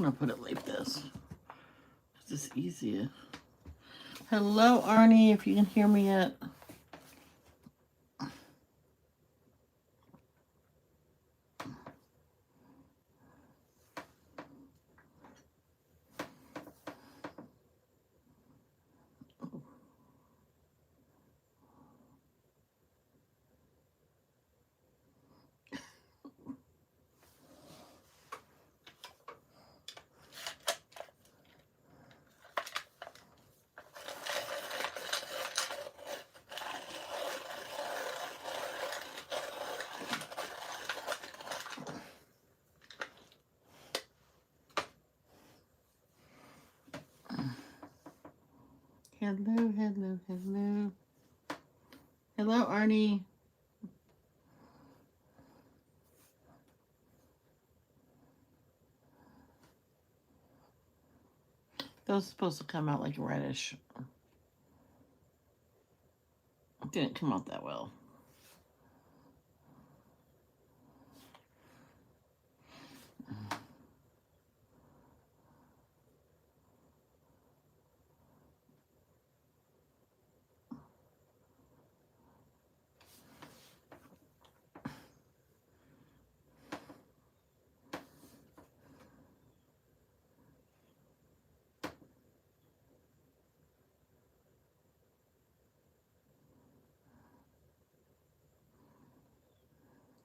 going to put it like this. It's easier. Hello, Arnie, if you can hear me yet. Hello, hello, hello. Hello, Arnie. Those are supposed to come out like reddish. It didn't come out that well.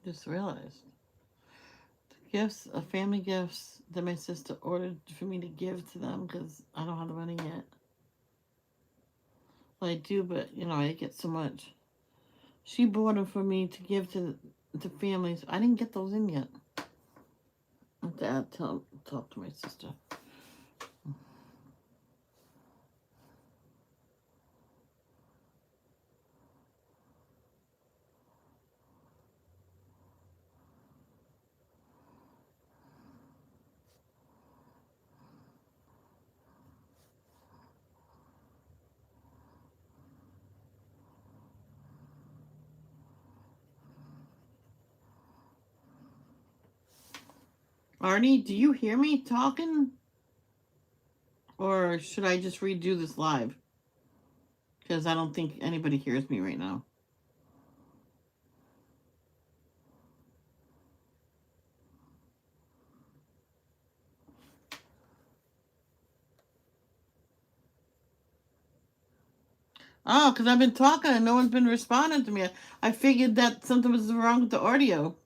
Just realized. Gifts, family gifts that my sister ordered for me to give to them because I don't have the money yet. Well, I do, but I get so much. She bought them for me to give to families. I didn't get those in yet. I have to talk to my sister. Arnie, do you hear me talking? Or should I just redo this live? Because I don't think anybody hears me right now. Oh, because I've been talking and no one's been responding to me. I figured that something was wrong with the audio.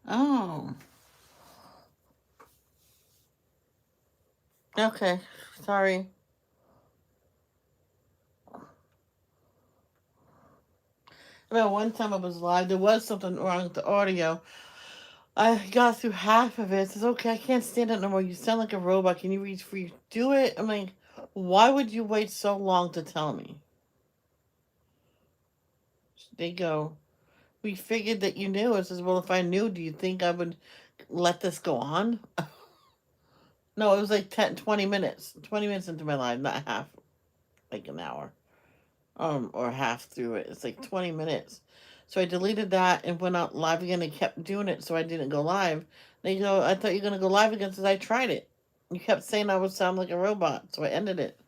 Oh. Okay. Sorry. Well, one time I was live, there was something wrong with the audio. I got through half of it. It says, okay, I can't stand it no more. You sound like a robot. Can you redo it? I'm like, why would you wait so long to tell me? They go, we figured that you knew. I says, well, if I knew, do you think I would let this go on? No, it was like 10, 20 minutes. 20 minutes into my live, not half, like an hour. Or half through it. It's like 20 minutes. So I deleted that and went out live again and kept doing it so I didn't go live. They go, I thought you were going to go live again since I tried it. You kept saying I would sound like a robot, so I ended it.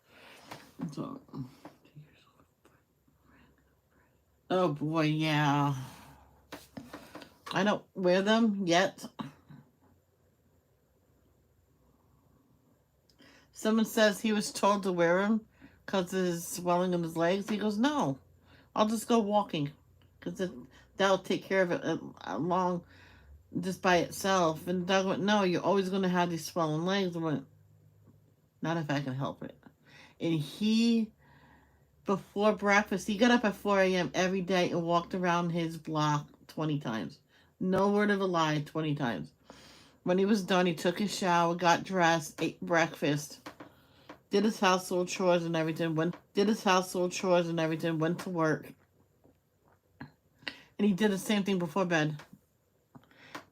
So, oh boy, yeah. I don't wear them yet. Someone says he was told to wear them because of his swelling in his legs. He goes, no, I'll just go walking because that'll take care of it along just by itself. And Doug went, no, you're always going to have these swollen legs. I went, not if I can help it. And he, before breakfast, he got up at 4 a.m. every day and walked around his block 20 times. No word of a lie, 20 times. When he was done, he took his shower, got dressed, ate breakfast, did his household chores and everything, went to work, and he did the same thing before bed.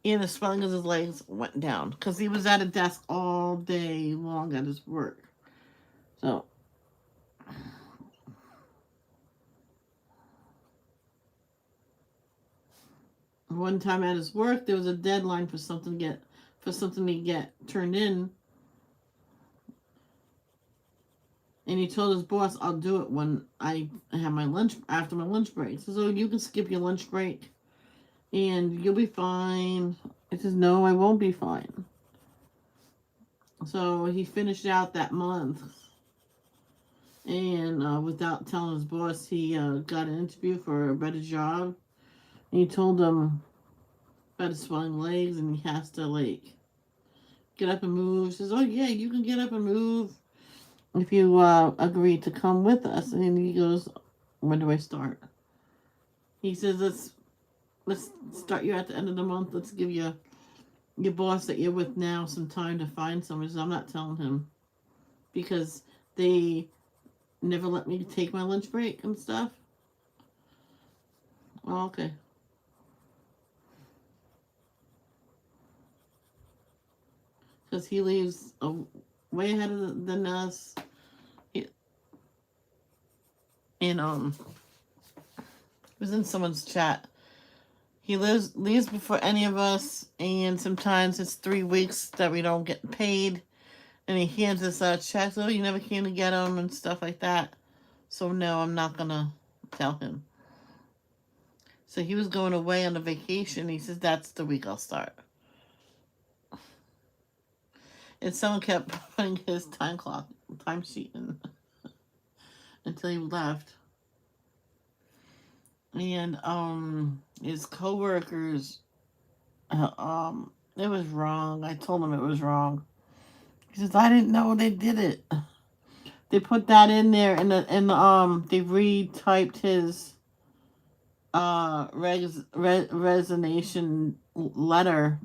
And the swelling of his legs went down because he was at a desk all day long at his work. So one time at his work, there was a deadline for something to get turned in, and he told his boss, "I'll do it when I have my lunch after my lunch break." So you can skip your lunch break, and you'll be fine. He says, "No, I won't be fine." So he finished out that month, and without telling his boss, he got an interview for a better job. And he told him about his swelling legs, and he has to like get up and move. He says, "Oh yeah, you can get up and move if you agree to come with us." And he goes, "When do I start?" He says, "Let's start you at the end of the month. Let's give you your boss that you're with now some time to find someone." He says, "I'm not telling him because they never let me take my lunch break and stuff." Oh, okay. Because he leaves way ahead than us. And was in someone's chat. He leaves before any of us, and sometimes it's 3 weeks that we don't get paid. And he hands us checks. "Oh, you never came to get them," and stuff like that. So no, I'm not gonna tell him. So he was going away on a vacation. He says, "That's the week I'll start." And someone kept putting his time sheet in until he left. And his coworkers, it was wrong. I told him it was wrong. He says, "I didn't know they did it." They put that in there, and they retyped his resignation letter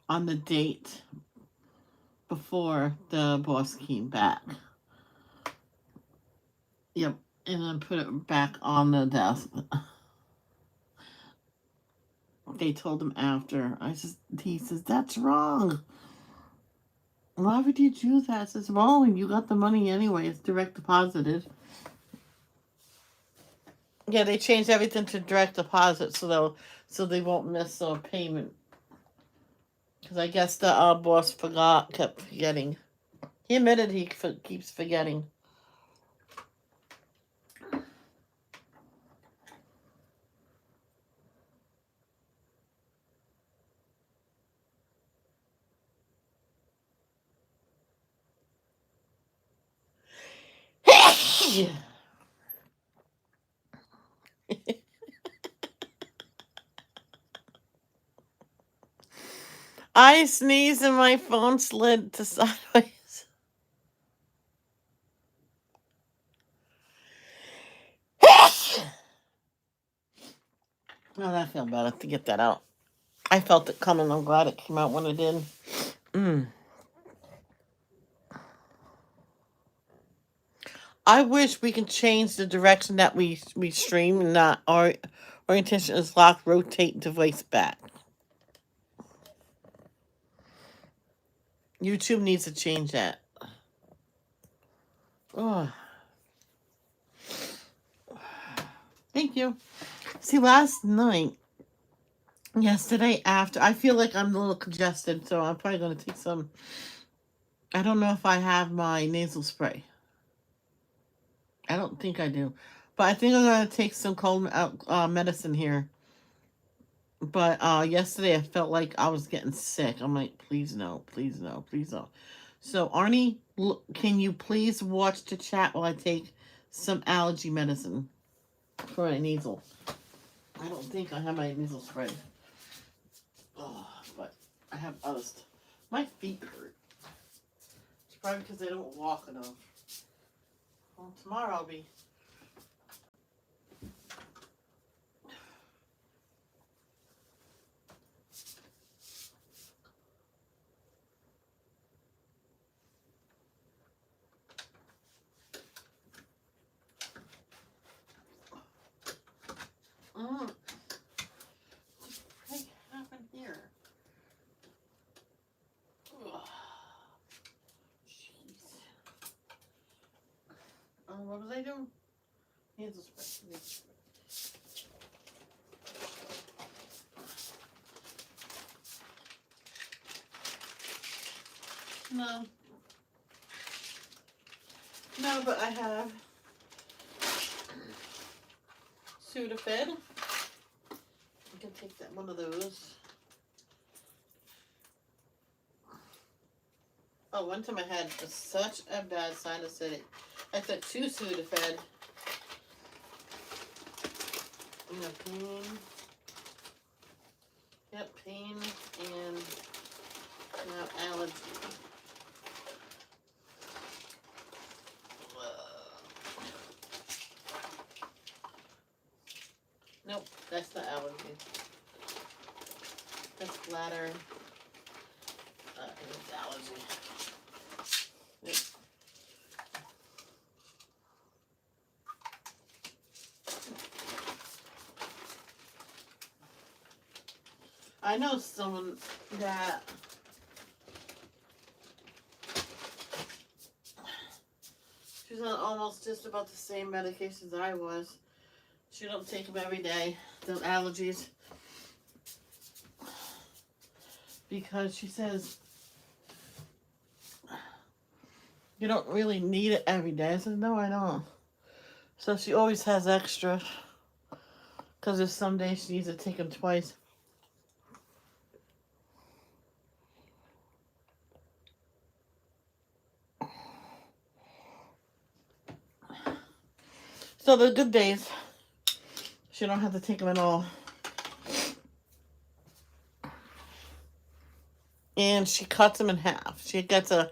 on the date before the boss came back. Yep, and then put it back on the desk. They told him after. He says, "That's wrong. Why would you do that?" I says, "Well, you got the money anyway. It's direct deposited." Yeah, they changed everything to direct deposit, so they won't miss a payment. Because I guess the boss kept forgetting. He admitted he keeps forgetting. I sneezed and my phone slid to sideways. Oh, that felt better to get that out. I felt it coming. I'm glad it came out when it did. I wish we could change the direction that we stream, and not our orientation is locked. Rotate device back. YouTube needs to change that. Oh, thank you. See, yesterday after, I feel like I'm a little congested, so I'm probably going to take some. I don't know if I have my nasal spray. I don't think I do. But I think I'm going to take some cold medicine here. But yesterday I felt like I was getting sick. I'm like, please no, please no, please no. So Arnie, can you please watch the chat while I take some allergy medicine for my nasal? I don't think I have my nasal spray. Oh, but I have other stuff. My feet hurt. It's probably because I don't walk enough. Well, tomorrow I'll be. I do? Nasal spray. No. No, but I have Sudafed. I can take that one of those. Oh, one time I had such a bad sinusitis. I took 2 Sudafed. Pain. Yep, pain and now allergy. Nope, that's not allergy. That's bladder. It's allergy. Yep. I know someone that she's on almost just about the same medications I was. She don't take them every day, the allergies, because she says you don't really need it every day. I said, no, I don't. So she always has extra, because there's some days she needs to take them twice. So the good days, she don't have to take them at all. And she cuts them in half. She gets a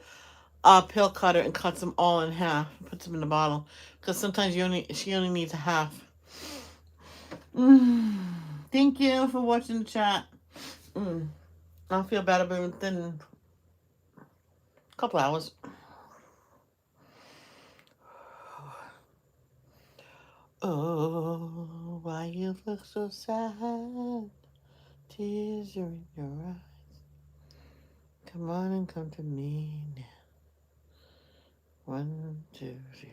pill cutter and cuts them all in half. Puts them in the bottle. Because sometimes she only needs a half. Thank you for watching the chat. I'll feel better within a couple hours. Oh, why you look so sad? Tears are in your eyes. Come on and come to me now. 1, 2, 3,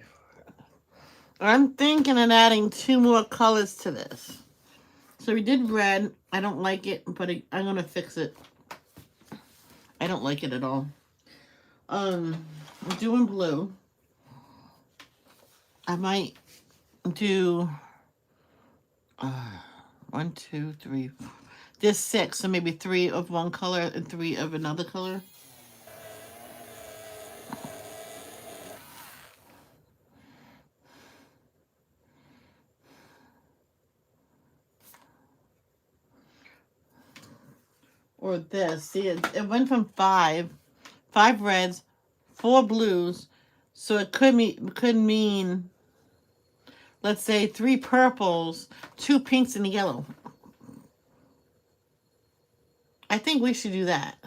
4. I'm thinking of adding 2 more colors to this. So we did red. I don't like it, but I'm going to fix it. I don't like it at all. I'm doing blue. I might do 1, 2, 3. There's 6, so maybe 3 of one color and 3 of another color. Or this. See, it went from 5 reds, 4 blues, so it could mean, let's say, 3 purples, 2 pinks, and a yellow. I think we should do that.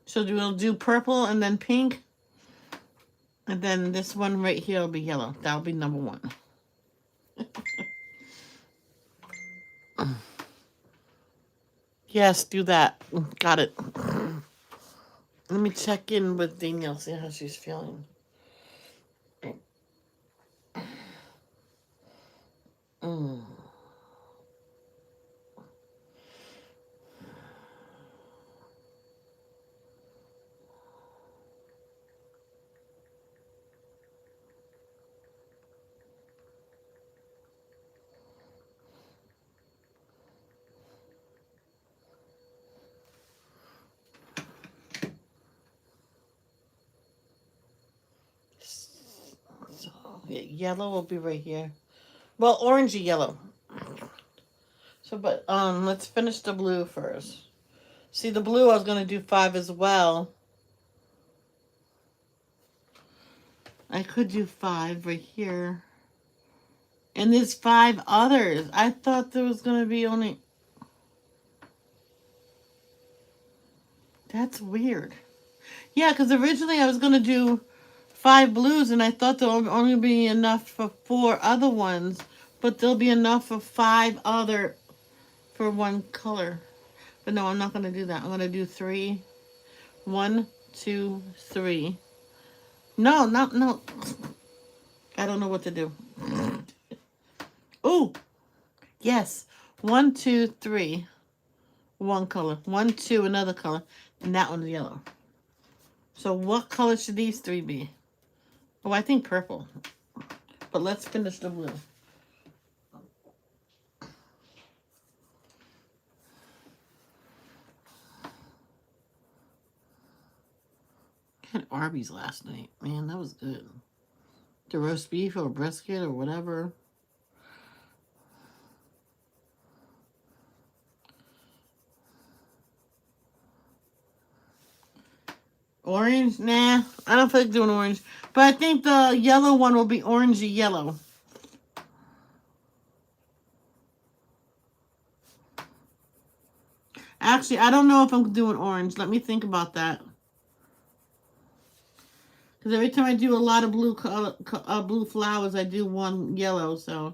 So we'll do purple and then pink, and then this one right here will be yellow. That'll be number 1. Yes, do that. Got it. Let me check in with Danielle, see how she's feeling. So, yellow will be right here. Well, orangey yellow. So, but let's finish the blue first. See, the blue I was gonna do 5 as well. I could do 5 right here. And there's 5 others. I thought there was gonna be only. That's weird. Yeah, because originally I was gonna do 5 blues, and I thought there would only be enough for 4 other ones, but there'll be enough for 5 other for 1 color. But no, I'm not gonna do that. I'm gonna do 3. 1, 2, 3. No. I don't know what to do. Oh, yes. 1, 2, 3. One color. 1, 2, another color. And that one's yellow. So what color should these 3 be? Oh, I think purple. But let's finish the blue. I had Arby's last night. Man, that was good. The roast beef or brisket or whatever. Orange? Nah, I don't feel like doing orange. But I think the yellow one will be orangey yellow. Actually, I don't know if I'm doing orange. Let me think about that. Because every time I do a lot of blue blue flowers, I do one yellow. So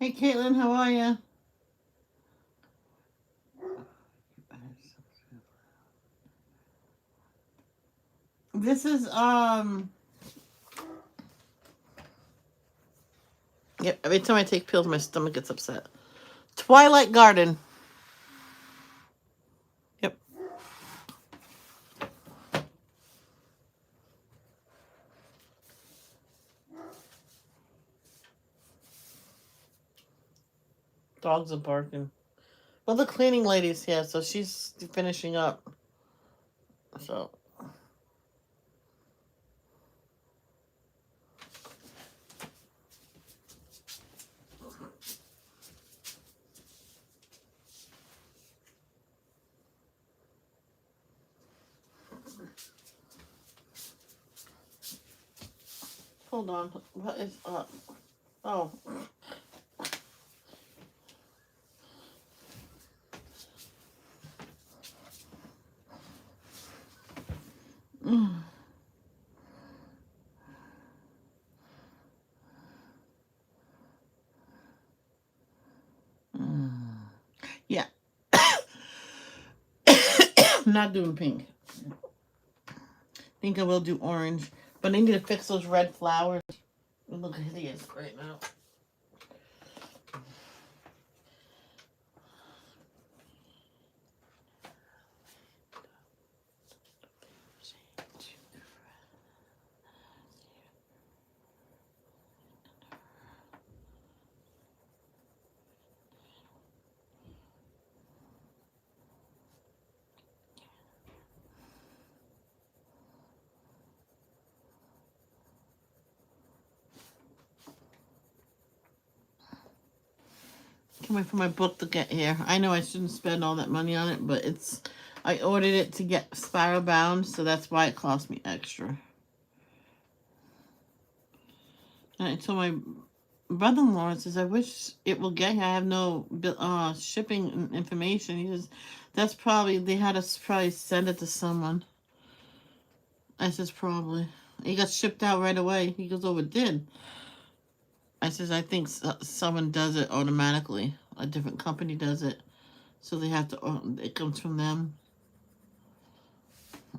hey, Caitlin, how are you? This is Yep. Every time I take pills, my stomach gets upset. Twilight Garden. Yep. Dogs are barking. Well, the cleaning lady's here, so she's finishing up. So. Hold on. What is up? Oh. Yeah. I'm not doing pink. I think I will do orange. But I need to fix those red flowers. They look hideous right now. Can't wait for my book to get here. I know I shouldn't spend all that money on it, but I ordered it to get spiral bound, so that's why it cost me extra. And I told brother-in-law says, I wish it will get here. I have no shipping information. He says, that's probably, they had us probably send it to someone. I says, probably. It got shipped out right away. He goes, oh, it did. I says, I think someone does it automatically. A different company does it. So they have to, it comes from them.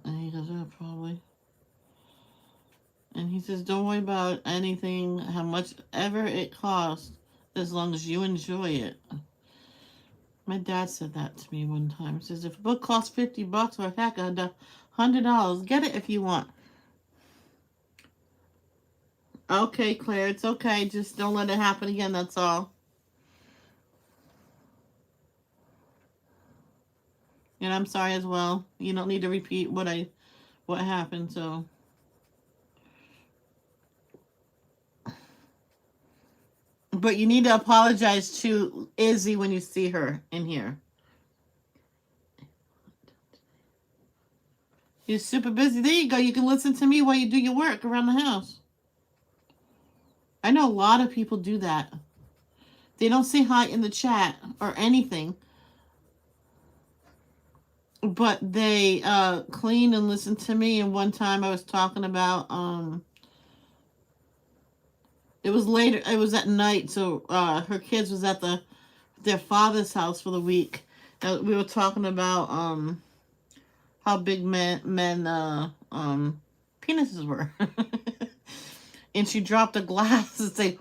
And he goes, oh, probably. And he says, don't worry about anything, how much ever it costs, as long as you enjoy it. My dad said that to me one time. He says, if a book costs $50 or heck, $100, get it if you want. Okay, Claire, it's okay. Just don't let it happen again, that's all. And I'm sorry as well. You don't need to repeat what happened, so. But you need to apologize to Izzy when you see her in here. You're super busy. There you go. You can listen to me while you do your work around the house. I know a lot of people do that. They don't say hi in the chat or anything, but they clean and listen to me. And one time I was talking about it was later. It was at night, so her kids was at their father's house for the week. We were talking about how big men penises were. And she dropped a glass and say,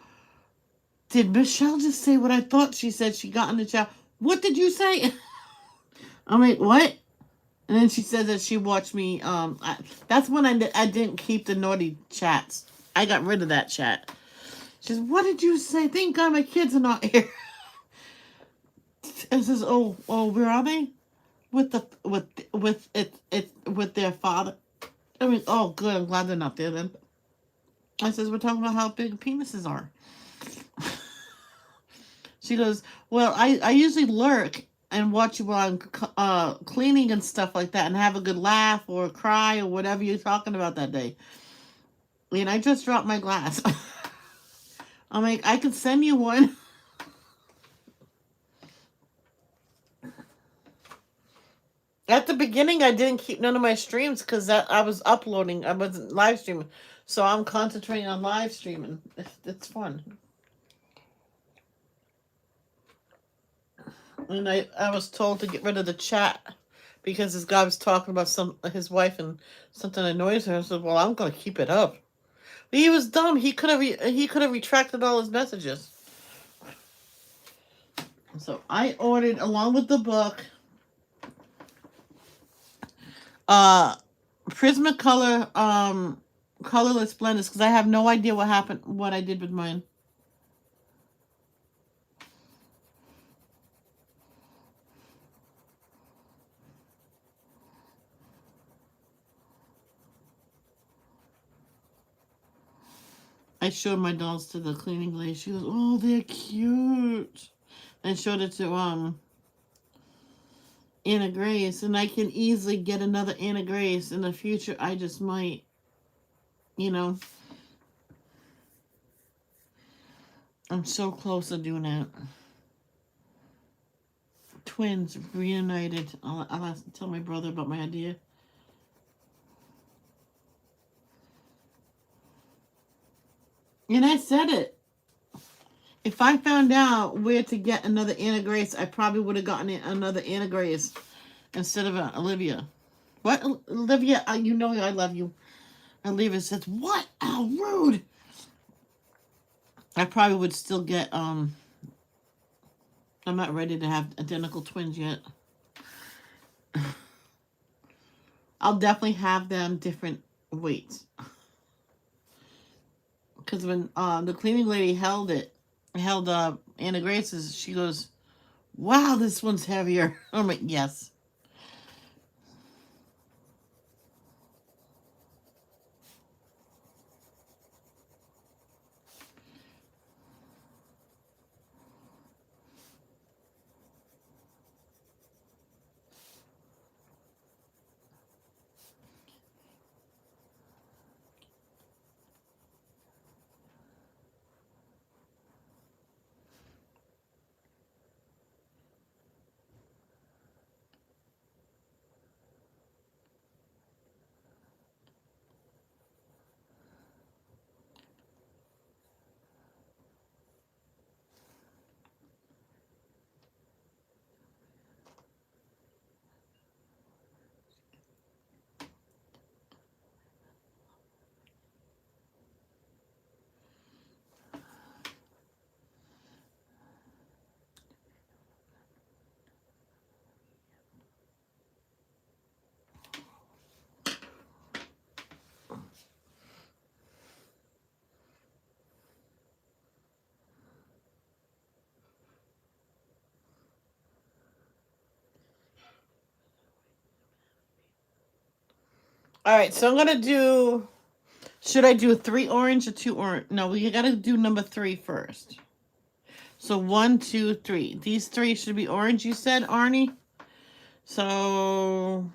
did Michelle just say what I thought she said? She got in the chat. What did you say? I'm like, what? And then she said that she watched me. That's when I didn't keep the naughty chats. I got rid of that chat. She says, what did you say? Thank God my kids are not here. And says, oh, where are they? With their father. I mean, oh, good. I'm glad they're not there then. I says, we're talking about how big penises are. She goes, well, I usually lurk and watch you while I'm cleaning and stuff like that and have a good laugh or cry or whatever you're talking about that day. And I just dropped my glass. I'm like, I could send you one. At the beginning, I didn't keep none of my streams because I was uploading. I wasn't live streaming. So I'm concentrating on live streaming. It's fun. And I was told to get rid of the chat because this guy was talking about his wife and something annoys her. I said, well, I'm going to keep it up. But he was dumb. He could have retracted all his messages. So I ordered, along with the book, Prismacolor colorless blenders because I have no idea what I did with mine. I showed my dolls to the cleaning lady. She goes, oh, they're cute. I showed it to Anna Grace, and I can easily get another Anna Grace in the future. I just might, I'm so close to doing that. Twins reunited. I'll have to tell my brother about my idea. And I said it. If I found out where to get another Anna Grace, I probably would have gotten another Anna Grace instead of Olivia. What? Olivia, you know I love you. Olivia says, what? How rude. I probably would still get, I'm not ready to have identical twins yet. I'll definitely have them different weights. Because when the cleaning lady held Anna Grace's, she goes, wow, this one's heavier. I'm like, yes. All right, so I'm gonna do. Should I do 3 orange or 2 orange? No, we gotta do number 3 first. So 1, 2, 3. These 3 should be orange. You said, Arnie. So.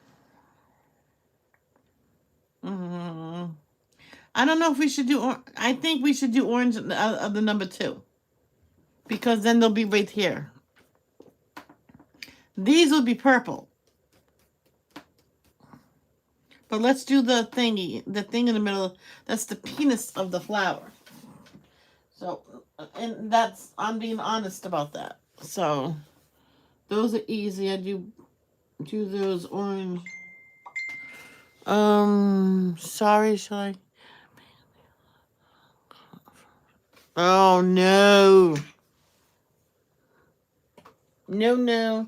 I don't know if we should do. I think we should do orange of the number 2 because then they'll be right here. These will be purple. But let's do the thingy, the thing in the middle. That's the penis of the flower. So, and that's, I'm being honest about that. So, those are easy. I do those orange. Sorry, shall I? Oh, no. No, no.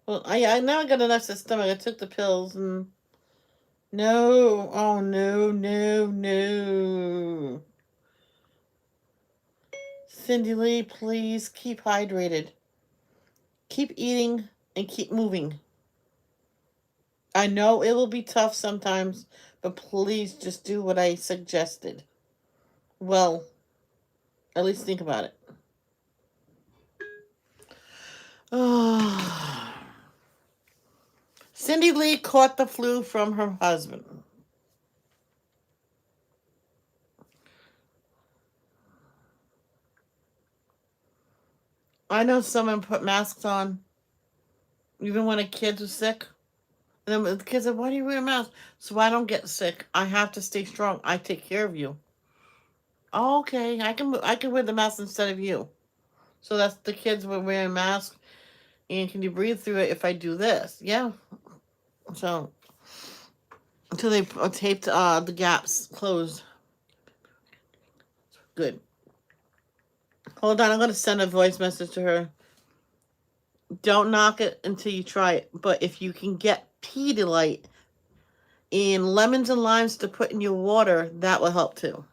Well, I now I got an upset stomach. I took the pills and no. Oh no, no, no. Cindy Lee, please keep hydrated. Keep eating and keep moving. I know it will be tough sometimes, but please just do what I suggested. Well, at least think about it. Oh. Cindy Lee caught the flu from her husband. I know someone put masks on even when a kid was sick. And then the kids said, why do you wear a mask? So I don't get sick. I have to stay strong. I take care of you. Oh, okay, I can wear the mask instead of you. So that's the kids were wearing masks. And can you breathe through it if I do this? Yeah. So until they taped the gaps closed. Good. Hold on, I'm gonna send a voice message to her. Don't knock it until you try it. But if you can get Pedialyte and lemons and limes to put in your water, that will help too.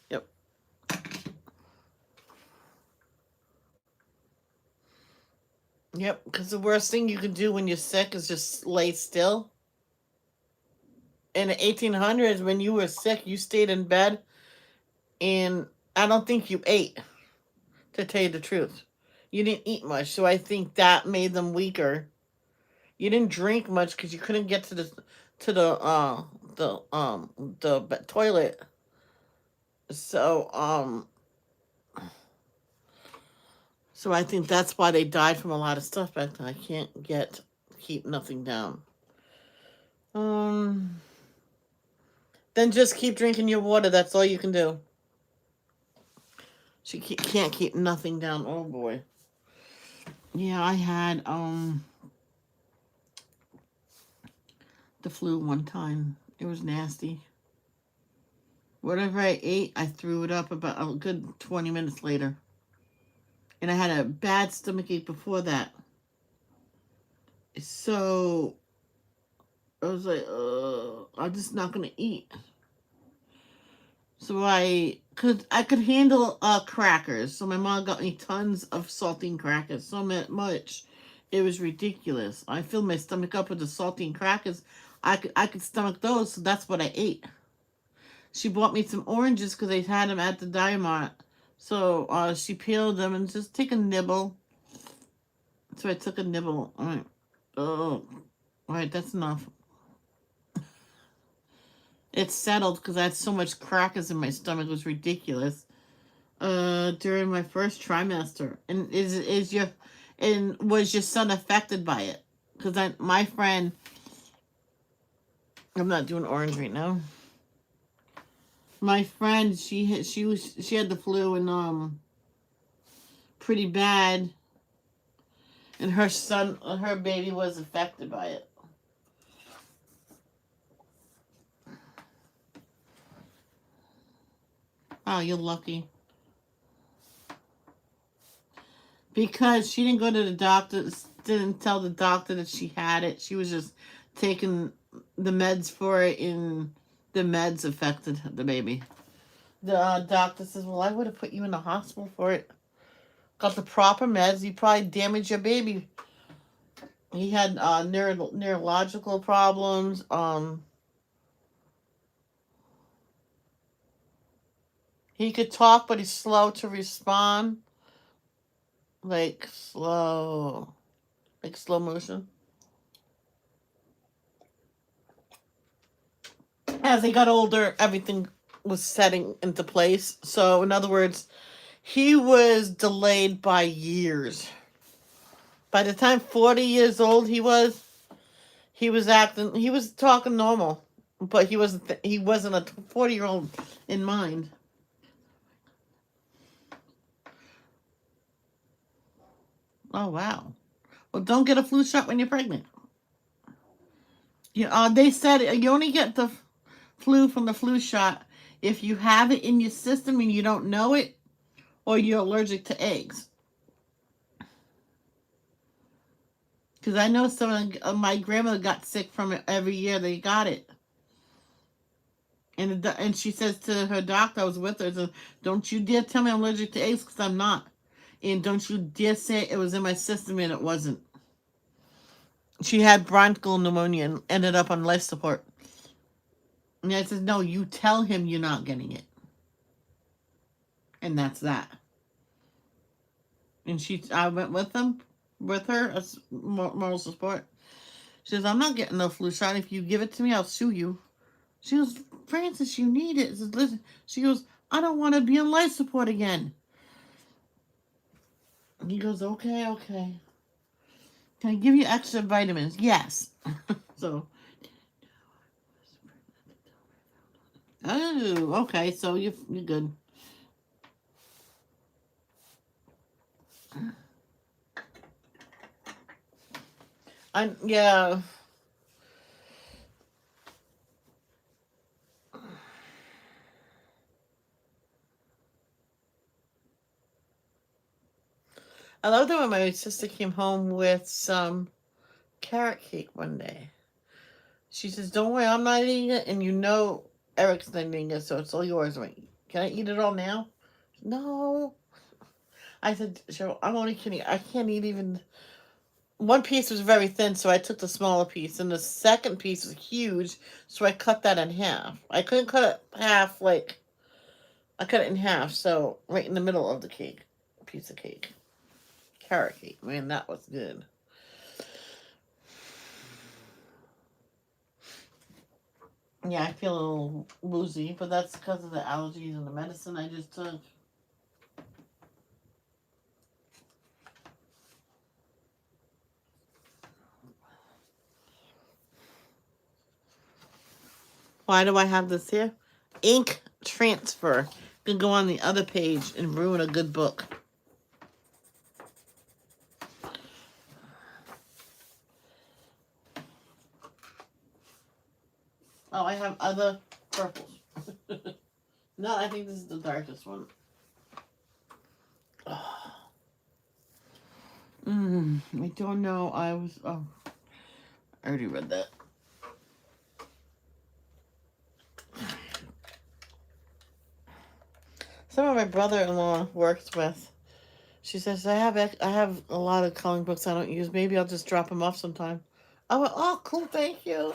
Yep. Yep, because the worst thing you can do when you're sick is just lay still. In the 1800s, when you were sick, you stayed in bed, and I don't think you ate, to tell you the truth. You didn't eat much, so I think that made them weaker. You didn't drink much because you couldn't get to the toilet. So so I think that's why they died from a lot of stuff back then. I can't keep nothing down. Then just keep drinking your water. That's all you can do. She can't keep nothing down. Oh boy. Yeah, I had the flu one time. It was nasty. Whatever I ate, I threw it up about a good 20 minutes later. And I had a bad stomachache before that. So I was like, I'm just not gonna eat. So I could handle crackers. So my mom got me tons of saltine crackers. So much, it was ridiculous. I filled my stomach up with the saltine crackers. I could stomach those. So that's what I ate. She bought me some oranges because they had them at the Diamond. So she peeled them and just take a nibble. So I took a nibble. All right. Oh, all right. That's enough. It's settled because I had so much crackers in my stomach. It was ridiculous. During my first trimester, and was your son affected by it? Because my friend, I'm not doing orange right now. My friend, she had the flu and pretty bad, and her baby was affected by it. Oh, you're lucky. Because she didn't go to the doctor, didn't tell the doctor that she had it. She was just taking the meds for it, and the meds affected the baby. The doctor says, well, I would have put you in the hospital for it. Got the proper meds. You probably damaged your baby. He had neurological problems. He could talk, but he's slow to respond. Like slow. Like slow motion. As he got older, everything was setting into place. So, in other words, he was delayed by years. By the time 40 years old he was acting, he was talking normal, but he wasn't a 40-year-old in mind. Oh wow. Well, don't get a flu shot when you're pregnant. They said you only get the flu from the flu shot if you have it in your system and you don't know it, or you're allergic to eggs. Because I know my grandmother got sick from it every year they got it. And she says to her doctor, I was with her, so, don't you dare tell me I'm allergic to eggs, because I'm not. And don't you dare say it was in my system, and it wasn't. She had bronchial pneumonia and ended up on life support. And I said, no, you tell him you're not getting it. And that's that. And I went with her as moral support. She says, I'm not getting no flu shot. If you give it to me, I'll sue you. She goes, Francis, you need it. Says, listen. She goes, I don't want to be on life support again. And he goes, okay. Can I give you extra vitamins? Yes. So, oh, okay. So you're good. Yeah. I love that when my sister came home with some carrot cake one day. She says, don't worry, I'm not eating it, and Eric's not eating it, so it's all yours. I'm like, can I eat it all now? No. I said, Cheryl, I'm only kidding. I can't eat even. One piece was very thin, so I took the smaller piece, and the second piece was huge, so I cut that in half. I couldn't cut it half, I cut it in half, so right in the middle of the cake, piece of cake. Carrot cake. Man, that was good. Yeah, I feel a little woozy, but that's because of the allergies and the medicine I just took. Why do I have this here? Ink transfer. Can go on the other page and ruin a good book. Oh, I have other purples. No, I think this is the darkest one. Oh. I don't know. I already read that. Someone my brother-in-law works with. She says, I have a lot of coloring books I don't use. Maybe I'll just drop them off sometime. I went, oh, cool, thank you.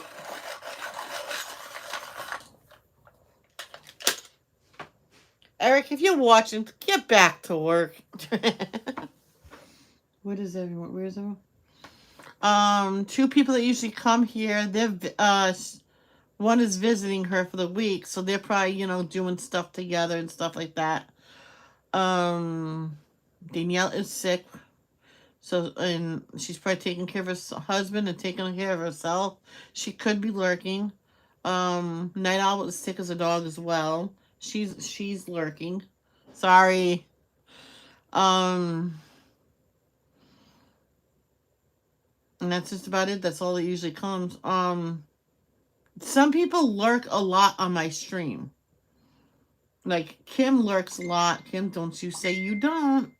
Eric, if you're watching, get back to work. What is everyone? Where is everyone? Two people that usually come here, one is visiting her for the week, so they're probably, doing stuff together and stuff like that. Danielle is sick, and she's probably taking care of her husband and taking care of herself. She could be lurking. Night Owl is sick as a dog as well. She's lurking. Sorry. And that's just about it. That's all that usually comes. Some people lurk a lot on my stream. Like Kim lurks a lot. Kim, don't you say you don't.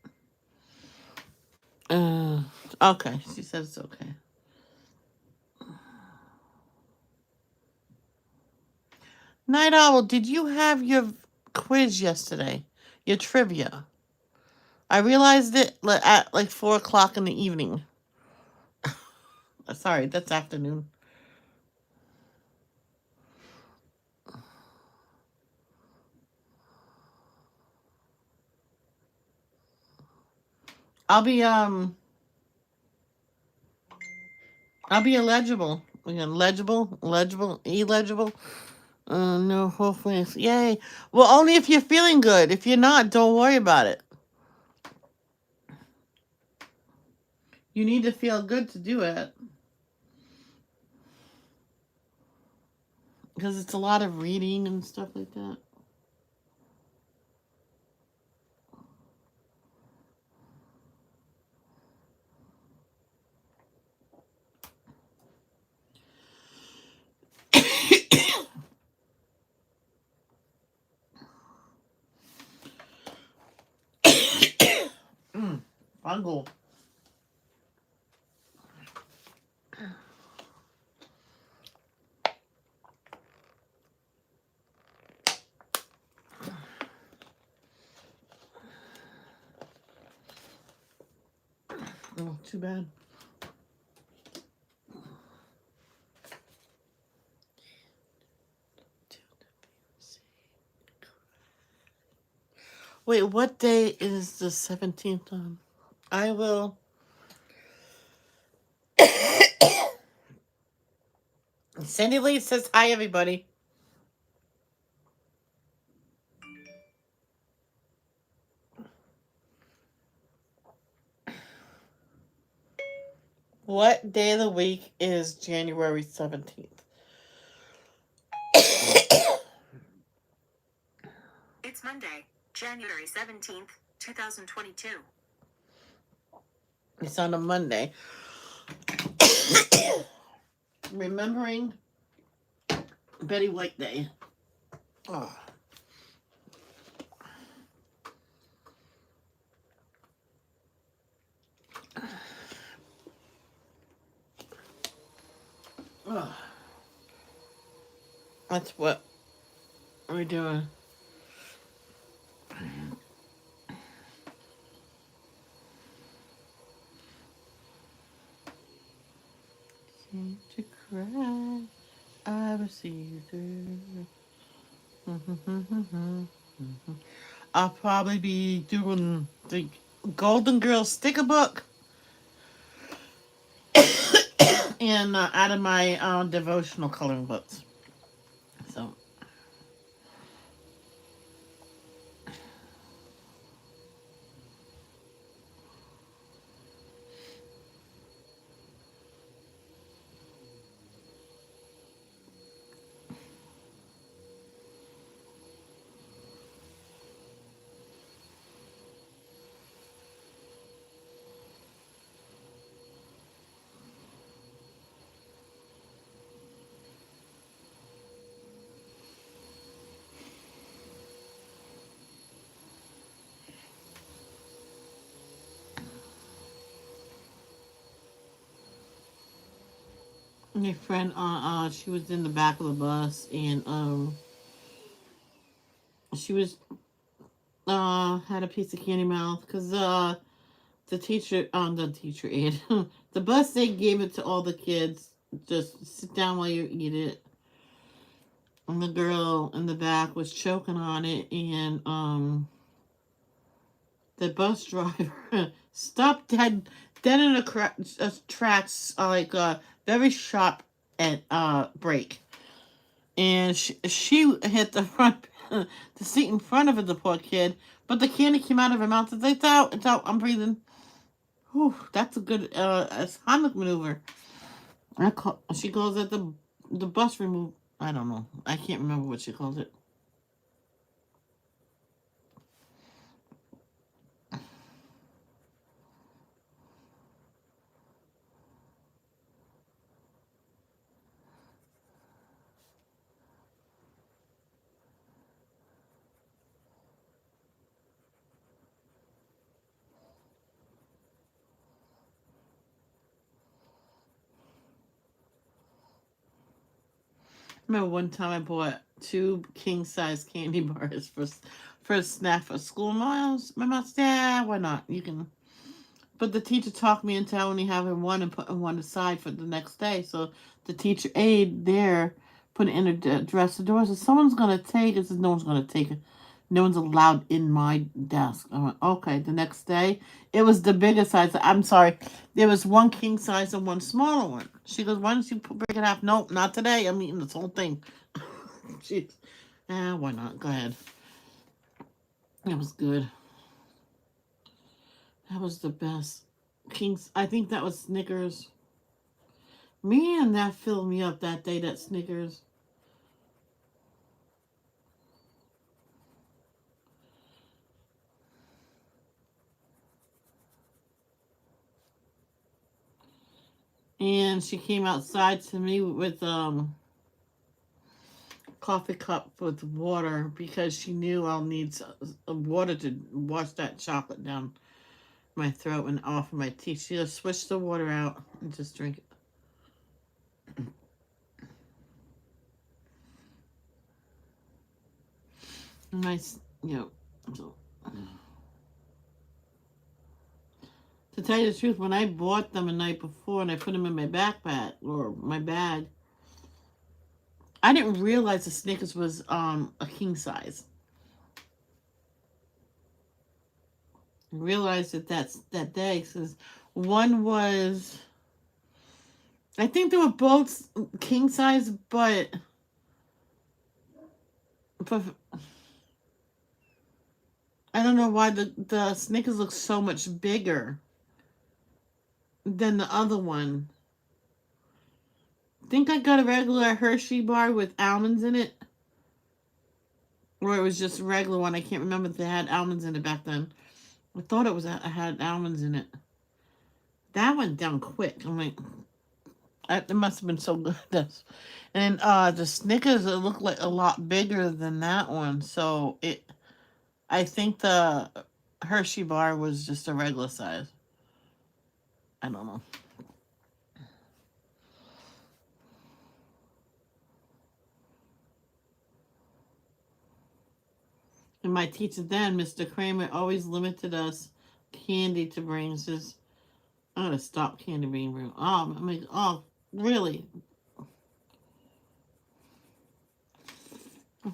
Okay. She says it's okay. Night Owl, did you have your quiz yesterday? Your trivia? I realized it at 4 o'clock in the evening. Sorry, that's afternoon. I'll be I'll be illegible. Again, legible, illegible. No, hopefully, yay. Well, only if you're feeling good. If you're not, don't worry about it. You need to feel good to do it. Because it's a lot of reading and stuff like that. Fungal. Oh, too bad. Wait, what day is the 17th on? I will. Cindy Lee says hi, everybody. What day of the week is January 17th? It's Monday, January 17th, 2022. It's on a Monday. Remembering Betty White Day. Oh. Oh. That's what we're doing. Seem to cry. I will see you through. I'll probably be doing the Golden Girls sticker book and out of my devotional coloring books. So. My friend, she was in the back of the bus, and she was had a piece of candy mouth because the teacher aide, the bus aide gave it to all the kids. Just sit down while you eat it. And the girl in the back was choking on it, and the bus driver stopped dead in a tracks, like very sharp and brake, and she hit the front, the seat in front of it, the poor kid. But the candy came out of her mouth. It's like, it's out. I'm breathing. Whew, that's a good Heimlich maneuver. She calls it the bus remove. I don't know. I can't remember what she calls it. I remember one time I bought 2 king-size candy bars for a snack for school. My mom said, "Yeah, why not? You can." But the teacher talked me into only having one and putting one aside for the next day. So the teacher aide there put it in her dresser drawer. So someone's gonna take it. Says no one's gonna take it. No one's allowed in my desk. I went, okay. The next day, it was the bigger size. I'm sorry. There was one king size and one smaller one. She goes, why don't you break it in half? Nope, not today. I'm eating this whole thing. Jeez. Why not? Go ahead. It was good. That was the best. Kings. I think that was Snickers. Man, that filled me up that day, that Snickers. And she came outside to me with coffee cup with water because she knew I'll need water to wash that chocolate down my throat and off of my teeth. She just switched the water out and just drink it. Nice, So, to tell you the truth, when I bought them the night before and I put them in my backpack or my bag, I didn't realize the Snickers was a king size. I realized that day because one was, I think they were both king size, but I don't know why the Snickers look so much bigger than the other one. I think I got a regular Hershey bar with almonds in it. Or it was just a regular one. I can't remember if they had almonds in it back then. I thought it had almonds in it. That went down quick. I'm like, it must have been so good. And the Snickers, it looked like a lot bigger than that one. So I think the Hershey bar was just a regular size. I don't know. And my teacher then, Mr. Kramer, always limited us candy to bring. Says, I'm gonna stop candy being real. Oh, I'm like, oh, really? So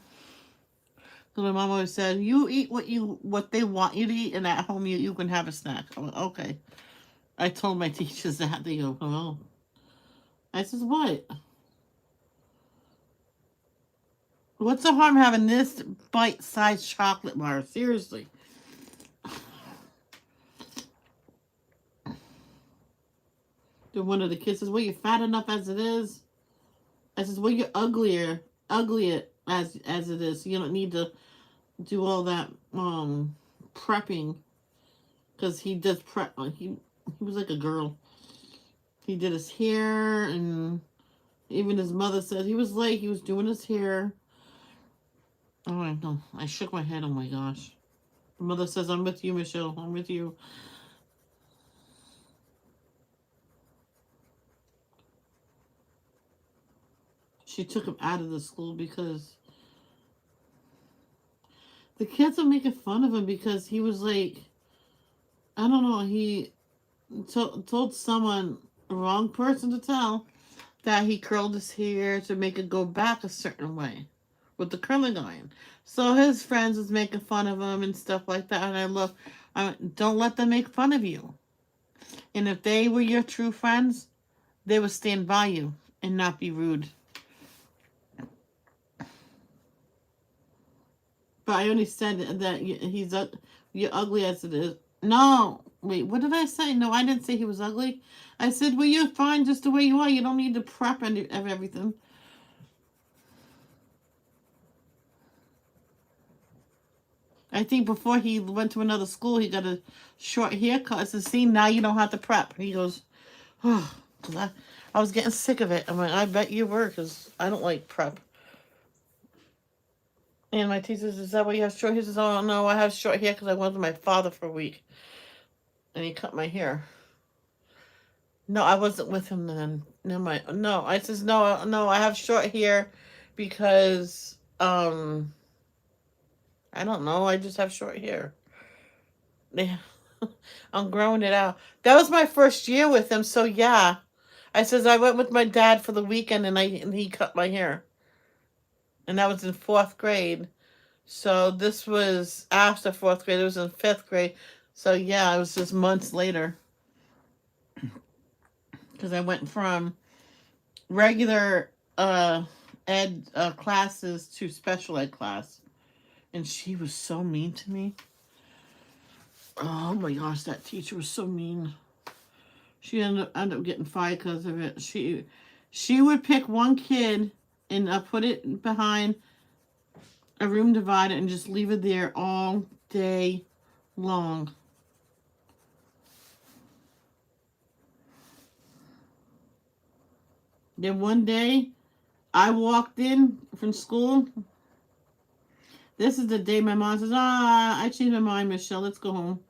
my mom always said, "You eat what they want you to eat, and at home you can have a snack." I went, okay. I told my teachers that. They go, "Oh." I says, "What? What's the harm having this bite-sized chocolate bar? Seriously." Then one of the kids says, "Well, you're fat enough as it is." I says, "Well, you're uglier as it is. So you don't need to do all that prepping." Because he does prep. He was like a girl. He did his hair, and even his mother said he was late. He was doing his hair. Oh, I know. I shook my head. Oh my gosh. The mother says, "I'm with you, Michelle. I'm with you." She took him out of the school because the kids were making fun of him because he was like, I don't know, he told someone, the wrong person to tell, that he curled his hair to make it go back a certain way with the curling iron. So his friends was making fun of him and stuff like that. And don't let them make fun of you. And if they were your true friends, they would stand by you and not be rude. But I only said that you're ugly as it is. No, wait, what did I say? No, I didn't say he was ugly. I said, well, you're fine just the way you are. You don't need to prep and everything. I think before he went to another school, he got a short haircut. I said, see, now you don't have to prep. He goes, oh, I was getting sick of it. I'm like, I bet you were, because I don't like prep. And my teacher says, is that why you have short hair? He says, oh, no, I have short hair because I went with my father for a week. And he cut my hair. No, I wasn't with him then. No, I says, no, I have short hair because, I don't know, I just have short hair. Yeah. I'm growing it out. That was my first year with him, so yeah. I says I went with my dad for the weekend and he cut my hair. And that was in 4th grade. So this was after 4th grade. It was in 5th grade. So yeah, it was just months later. Because I went from regular ed classes to special ed class. And she was so mean to me. Oh my gosh, that teacher was so mean. She ended up getting fired because of it. She would pick one kid and put it behind a room divider and just leave it there all day long. Then one day, I walked in from school. This is the day my mom says, I changed my mind, Michelle. Let's go home.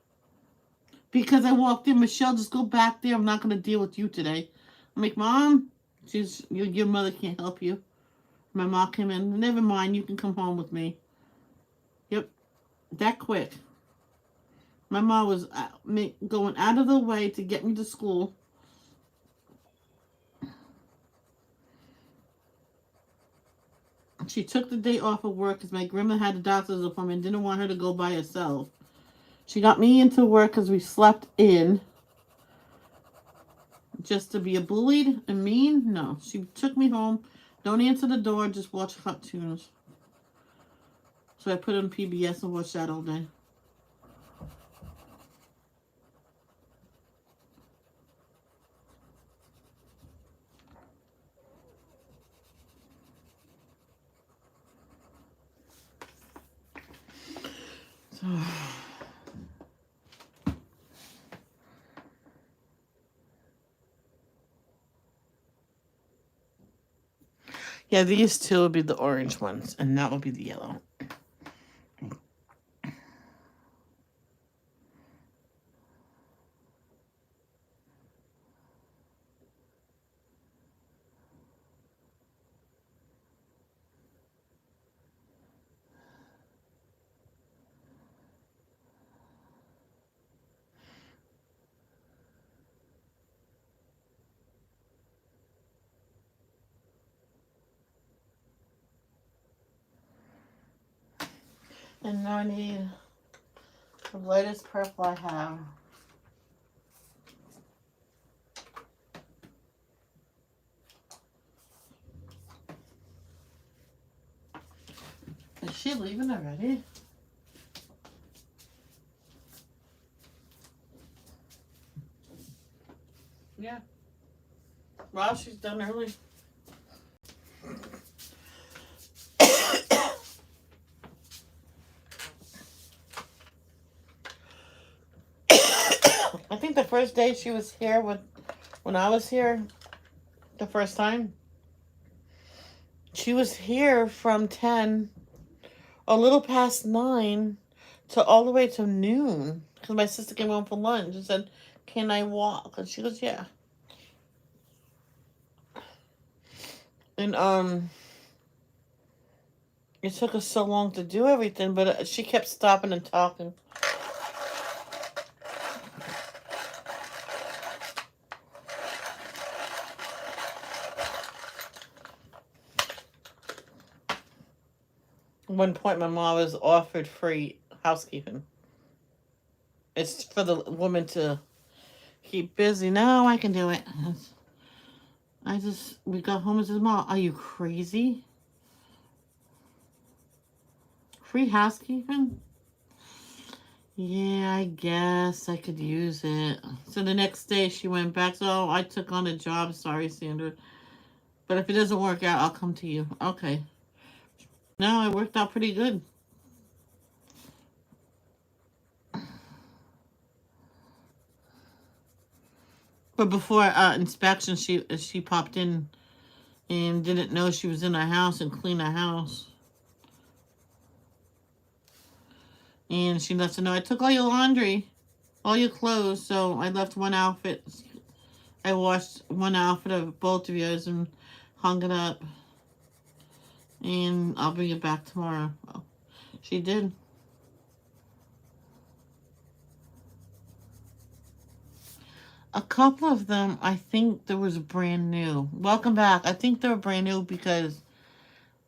Because I walked in, Michelle, just go back there. I'm not going to deal with you today. I'm like, Mom, your mother can't help you. My mom came in. Never mind, you can come home with me. Yep, that quick. My mom was going out of the way to get me to school. She took the day off of work because my grandma had a doctor's appointment and didn't want her to go by herself. She got me into work because we slept in. Just to be a bullied and mean? No. She took me home. Don't answer the door. Just watch cartoons. So I put on PBS and watched that all day. So... yeah, these two would be the orange ones, and that would be the yellow. And now I need the lightest purple I have. Is she leaving already? Yeah. Wow, she's done early. I think the first day she was here when I was here, the first time, she was here from 10, a little past 9, to all the way to noon. Because my sister came home for lunch and said, can I walk? And she goes, yeah. And, it took us so long to do everything, but she kept stopping and talking. At one point, my mom was offered free housekeeping. It's for the woman to keep busy. No, I can do it. We got home and said, Mom, are you crazy? Free housekeeping? Yeah, I guess I could use it. So the next day she went back. So I took on a job. Sorry, Sandra. But if it doesn't work out, I'll come to you. Okay. No, it worked out pretty good. But before inspection, she popped in and didn't know she was in our house and cleaned our house. And she lets her know, I took all your laundry, all your clothes, so I left one outfit. I washed one outfit of both of yours and hung it up. And I'll bring it back tomorrow. Well, she did. A couple of them, I think there was brand new. Welcome back. I think they were brand new because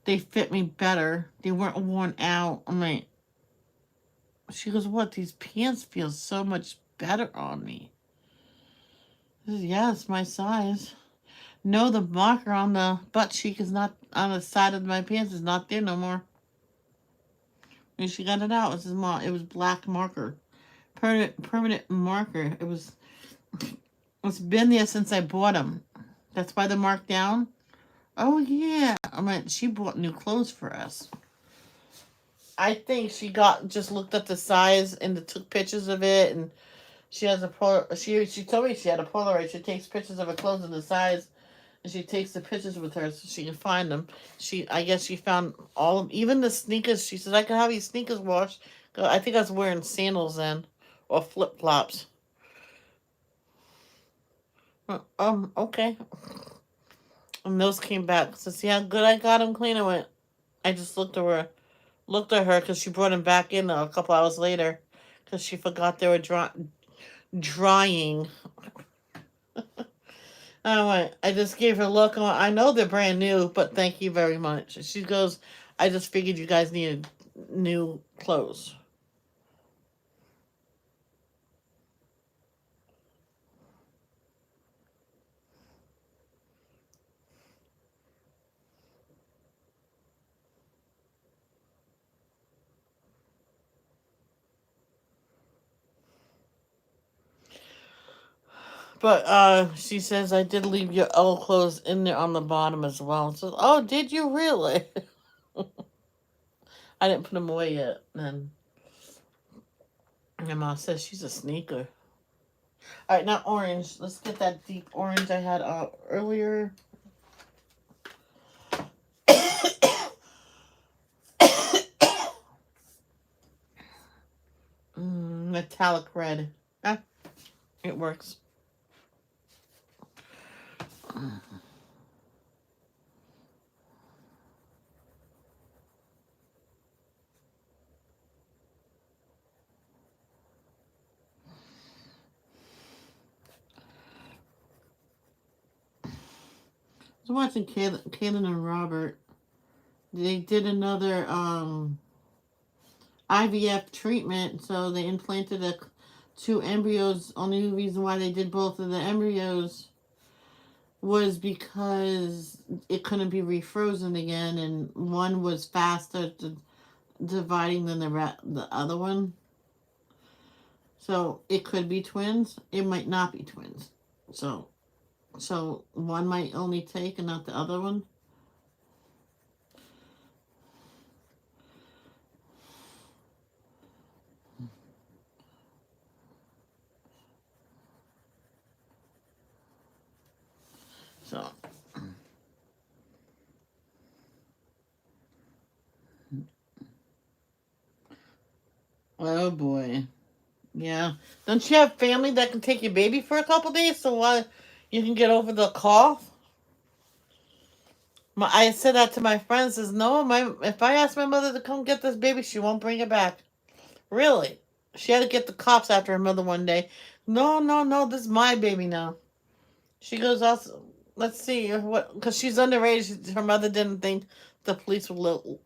they fit me better. They weren't worn out. I'm like, she goes, what? These pants feel so much better on me. I said, yeah, it's my size. No, the marker on the butt cheek is not on the side of my pants is not there no more. And she got it out. It was black marker, permanent marker. It's been there since I bought them. That's why they're marked down. Oh yeah, I mean she bought new clothes for us. I think she just looked at the size and took pictures of it, and she has she told me she had a Polaroid. She takes pictures of her clothes and the size, and she takes the pictures with her so she can find them. I guess she found all of even the sneakers. She said I can have these sneakers washed. I think I was wearing sandals then, or flip flops. Okay. And those came back. So see how good I got them clean. I just looked at her because she brought them back in a couple hours later because she forgot they were drying. I just gave her a look. I know they're brand new, but thank you very much. She goes, I just figured you guys needed new clothes. But she says I did leave your old clothes in there on the bottom as well. So, oh, did you really? I didn't put them away yet. And my mom says she's a sneaker. All right, now orange. Let's get that deep orange I had earlier. Metallic red. Ah, it works. I was watching Kaylin and Robert. They did another IVF treatment, so they implanted two embryos. Only reason why they did both of the embryos was because it couldn't be refrozen again, and one was faster to dividing than the other one. So it could be twins. It might not be twins. So one might only take and not the other one. So oh boy. Yeah. Don't you have family that can take your baby for a couple days so you can get over the cough? I said that to my friends. Says no. If I ask my mother to come get this baby, she won't bring it back. Really? She had to get the cops after her mother one day. No, no, no. This is my baby now. She goes also. Let's see what because she's underage. Her mother didn't think the police will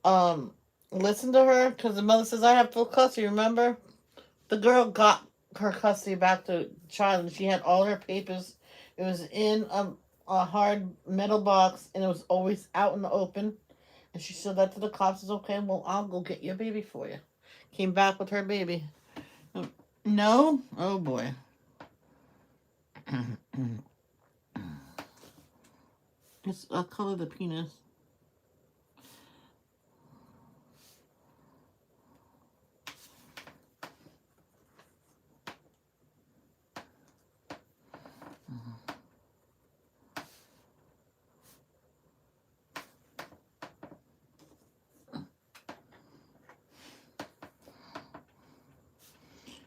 um listen to her because the mother says I have full custody. Remember, the girl got her custody back to child, and she had all her papers. It was in a hard metal box, and it was always out in the open. And she said that to the cops. Is okay. Well, I'll go get your baby for you. Came back with her baby. No. Oh boy. It's color the penis.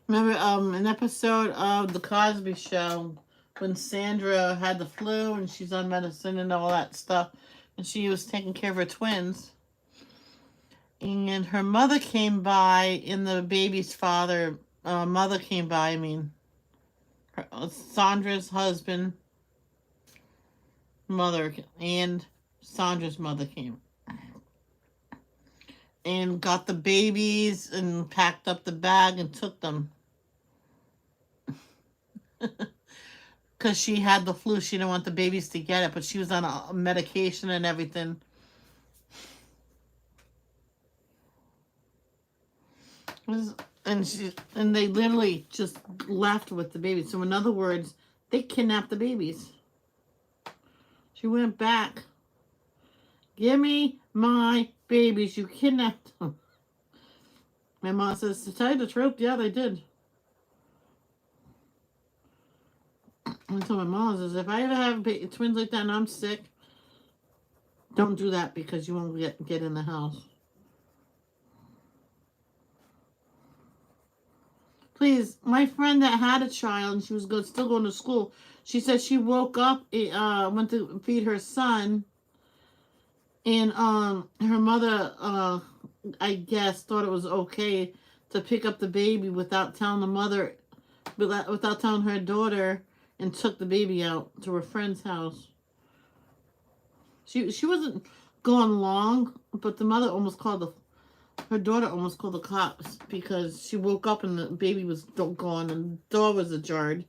Remember an episode of The Cosby Show when Sandra had the flu and she's on medicine and all that stuff, and she was taking care of her twins. And her mother came by, and the baby's father mother came by. I mean, Sandra's husband, mother, and Sandra's mother came and got the babies and packed up the bag and took them. Because she had the flu. She didn't want the babies to get it, but she was on a medication and everything. And they literally just left with the babies. So in other words, they kidnapped the babies. She went back. Give me my babies. You kidnapped them. My mom says, to tell you the truth, yeah, they did. I told my mom, says, if I ever have twins like that and I'm sick, don't do that because you won't get in the house. Please, my friend that had a child, and she was still going to school, she said she woke up, went to feed her son, and her mother, I guess, thought it was okay to pick up the baby without telling the mother, without telling her daughter, and took the baby out to her friend's house. She wasn't gone long, but the mother almost called her daughter almost called the cops because she woke up and the baby was gone and the door was ajar.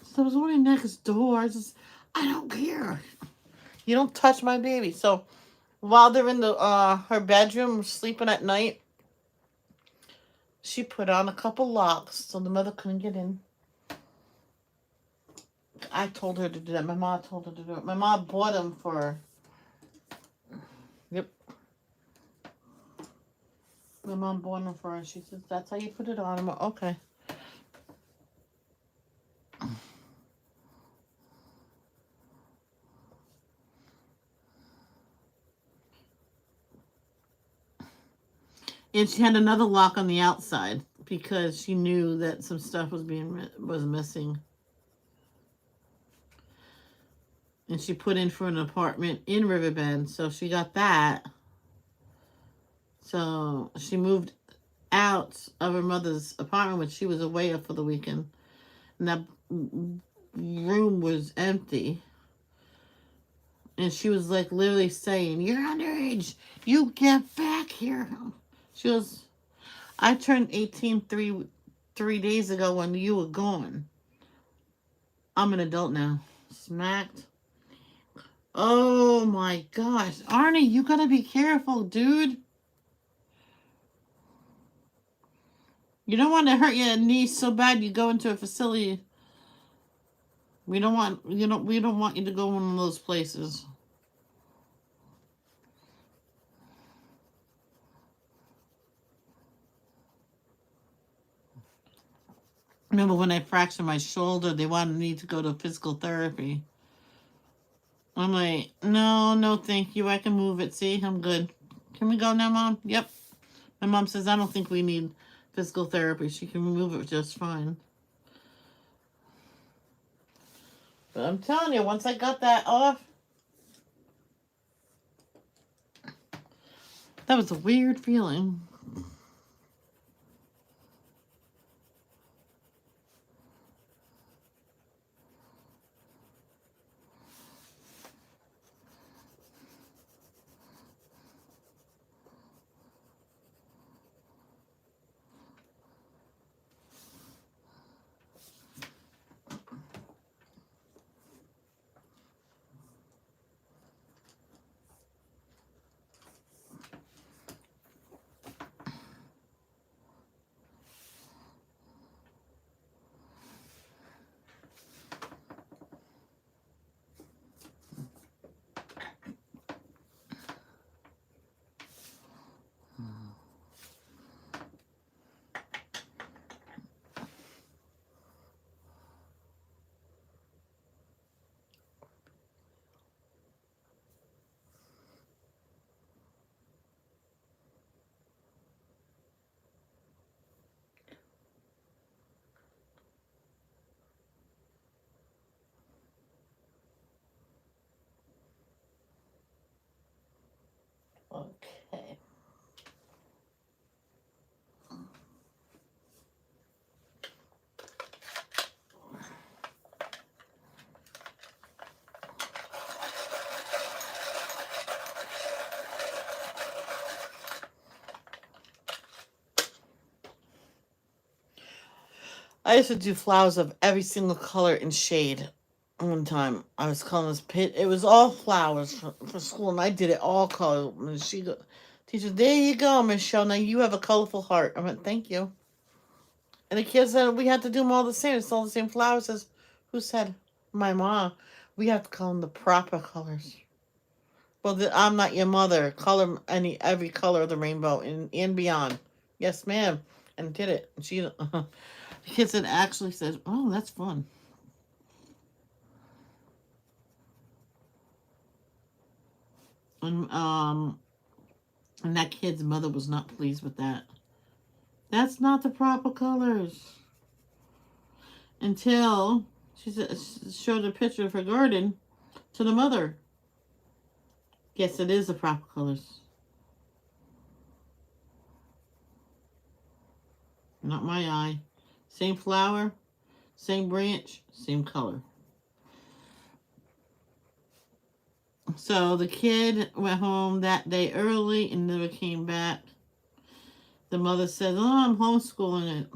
So I was only next door. I don't care. You don't touch my baby. So while they're in her bedroom sleeping at night, she put on a couple locks so the mother couldn't get in. I told her to do that. My mom told her to do it. My mom bought them for her. Yep. My mom bought them for her. She says, that's how you put it on. I'm like, okay. And she had another lock on the outside because she knew that some stuff was missing. And she put in for an apartment in Riverbend, so she got that. So she moved out of her mother's apartment when she was away for the weekend. And that room was empty. And she was like literally saying, you're underage. You get back here. She goes, I turned 18 three days ago when you were gone. I'm an adult now. Smacked. Oh my gosh. Arnie, you gotta be careful, dude. You don't want to hurt your knee so bad you go into a facility. We don't want you to go in one of those places. Remember when I fractured my shoulder, they wanted me to go to physical therapy. I'm like, no, thank you. I can move it. See, I'm good. Can we go now, Mom? Yep. My mom says, I don't think we need physical therapy. She can move it just fine. But I'm telling you, once I got that off, that was a weird feeling. I used to do flowers of every single color and shade. One time I was calling this pit. It was all flowers for school, and I did it all color. And she go, teacher, there you go, Michelle. Now you have a colorful heart. I went, thank you. And the kids said we had to do them all the same. It's all the same flowers. Says, who said? My mom. We have to call them the proper colors. Well, I'm not your mother. Color every color of the rainbow and beyond. Yes, ma'am. And did it. She, the kid said actually says, oh, that's fun. And that kid's mother was not pleased with that. That's not the proper colors. Until she showed a picture of her garden to the mother. Yes, it is the proper colors. Not my eye. Same flower, same branch, same color. So the kid went home that day early and never came back. The mother said, oh, I'm homeschooling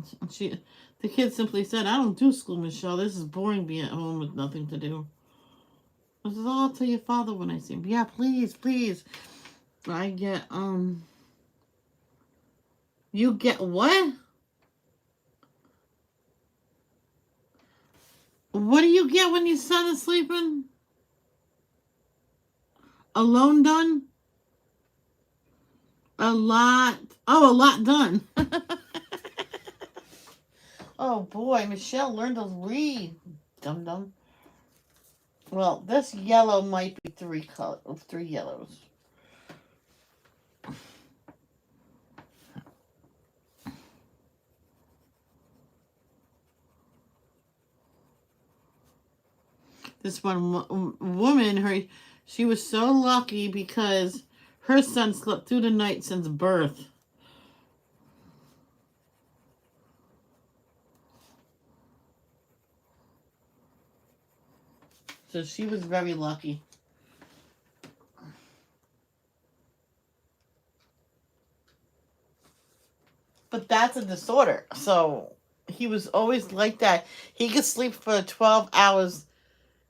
it. The kid simply said, I don't do school, Michelle. This is boring being at home with nothing to do. I said, oh, I'll tell your father when I see him. Yeah, please, please. I get, you get what? What do you get when your son is sleeping? Alone done? A lot. Oh, a lot done. Oh boy, Michelle learned to read. Dum dum. Well, this yellow might be three yellows. This one woman, she was so lucky because her son slept through the night since birth. So she was very lucky. But that's a disorder. So he was always like that. He could sleep for 12 hours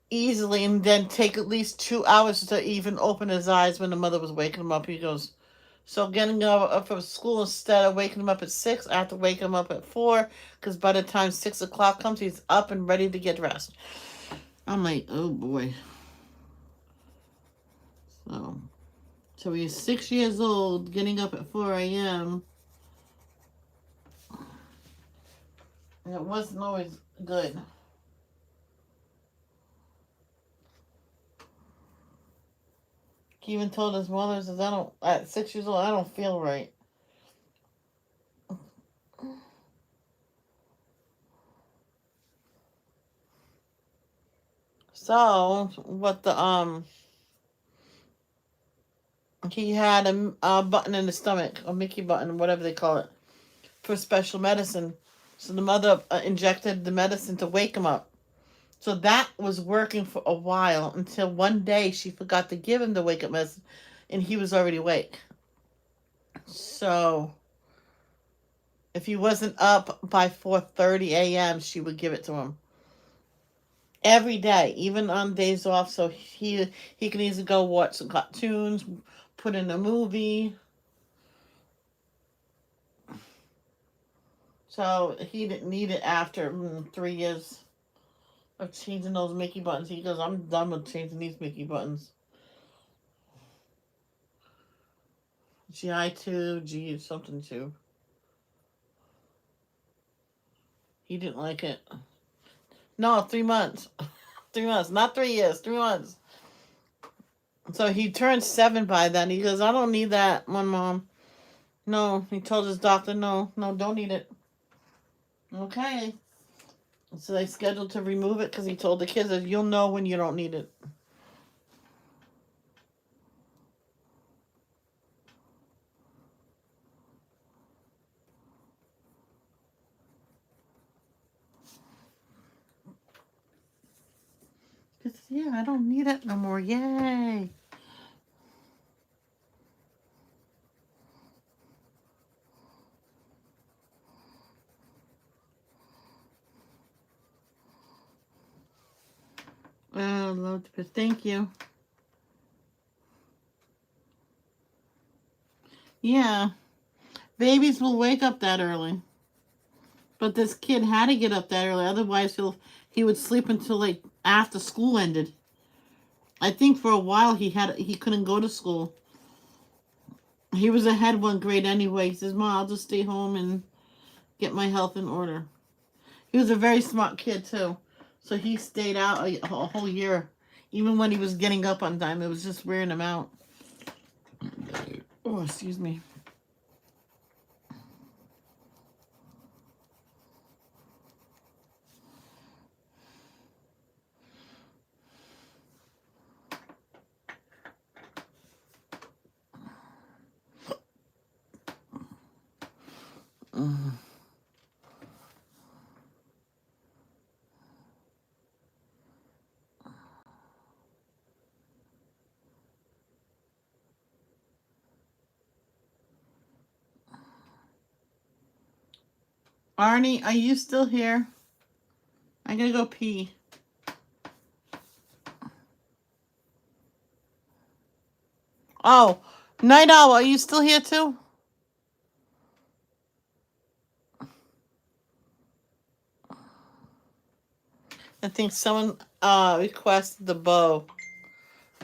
easily and then take at least 2 hours to even open his eyes when the mother was waking him up. He goes, so getting up from school, instead of waking him up at 6, I have to wake him up at 4 because by the time 6 o'clock comes, he's up and ready to get dressed. I'm like, oh boy. So he's 6 years old, getting up at 4 a.m. And it wasn't always good. He even told his mother, says, at 6 years old, I don't feel right. So, he had a button in the stomach, a Mickey button, whatever they call it, for special medicine. So the mother injected the medicine to wake him up. So that was working for a while until one day she forgot to give him the wake up medicine and he was already awake. So if he wasn't up by 4:30 a.m., she would give it to him. Every day, even on days off, so he can easily go watch some cartoons, put in a movie. So he didn't need it after 3 years of changing those Mickey buttons. He goes, I'm done with changing these Mickey buttons. GI2, G something 2. He didn't like it. No, 3 months. 3 months, not 3 years, 3 months. So he turned 7 by then. He goes, I don't need that, my mom. No, he told his doctor, no, don't need it. Okay. So they scheduled to remove it because he told the kids that you'll know when you don't need it. Because, yeah, I don't need it no more. Yay. Oh, thank you. Yeah. Babies will wake up that early. But this kid had to get up that early, otherwise he would sleep until like after school ended. I think for a while he couldn't go to school. He was ahead one grade anyway. He says, "Mom, I'll just stay home and get my health in order." He was a very smart kid too, so he stayed out a whole year, even when he was getting up on time. It was just wearing him out. Oh, excuse me. Mm. Arnie, are you still here? I'm gonna go pee. Oh, Night Owl, are you still here too? I think someone requested the bow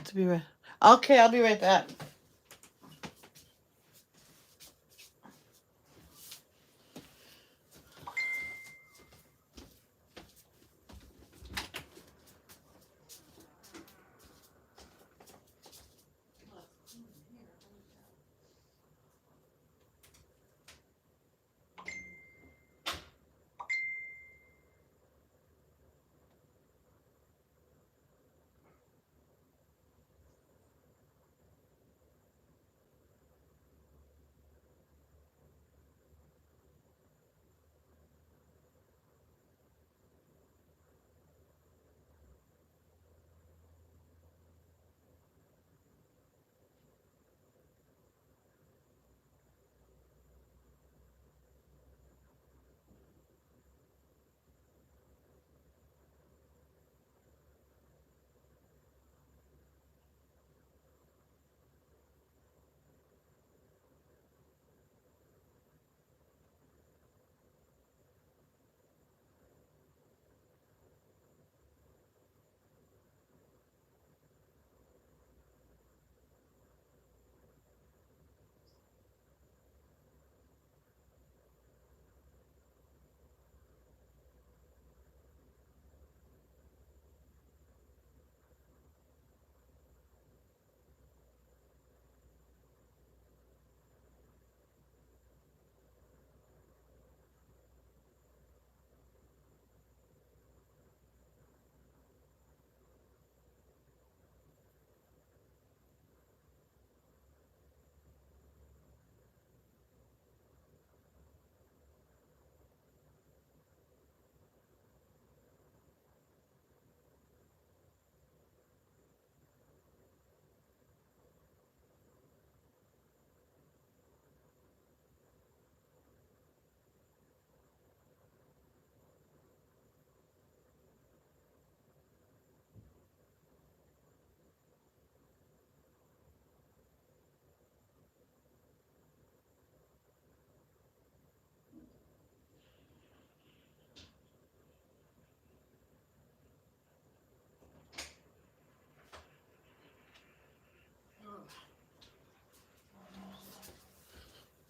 to be right. Okay, I'll be right back.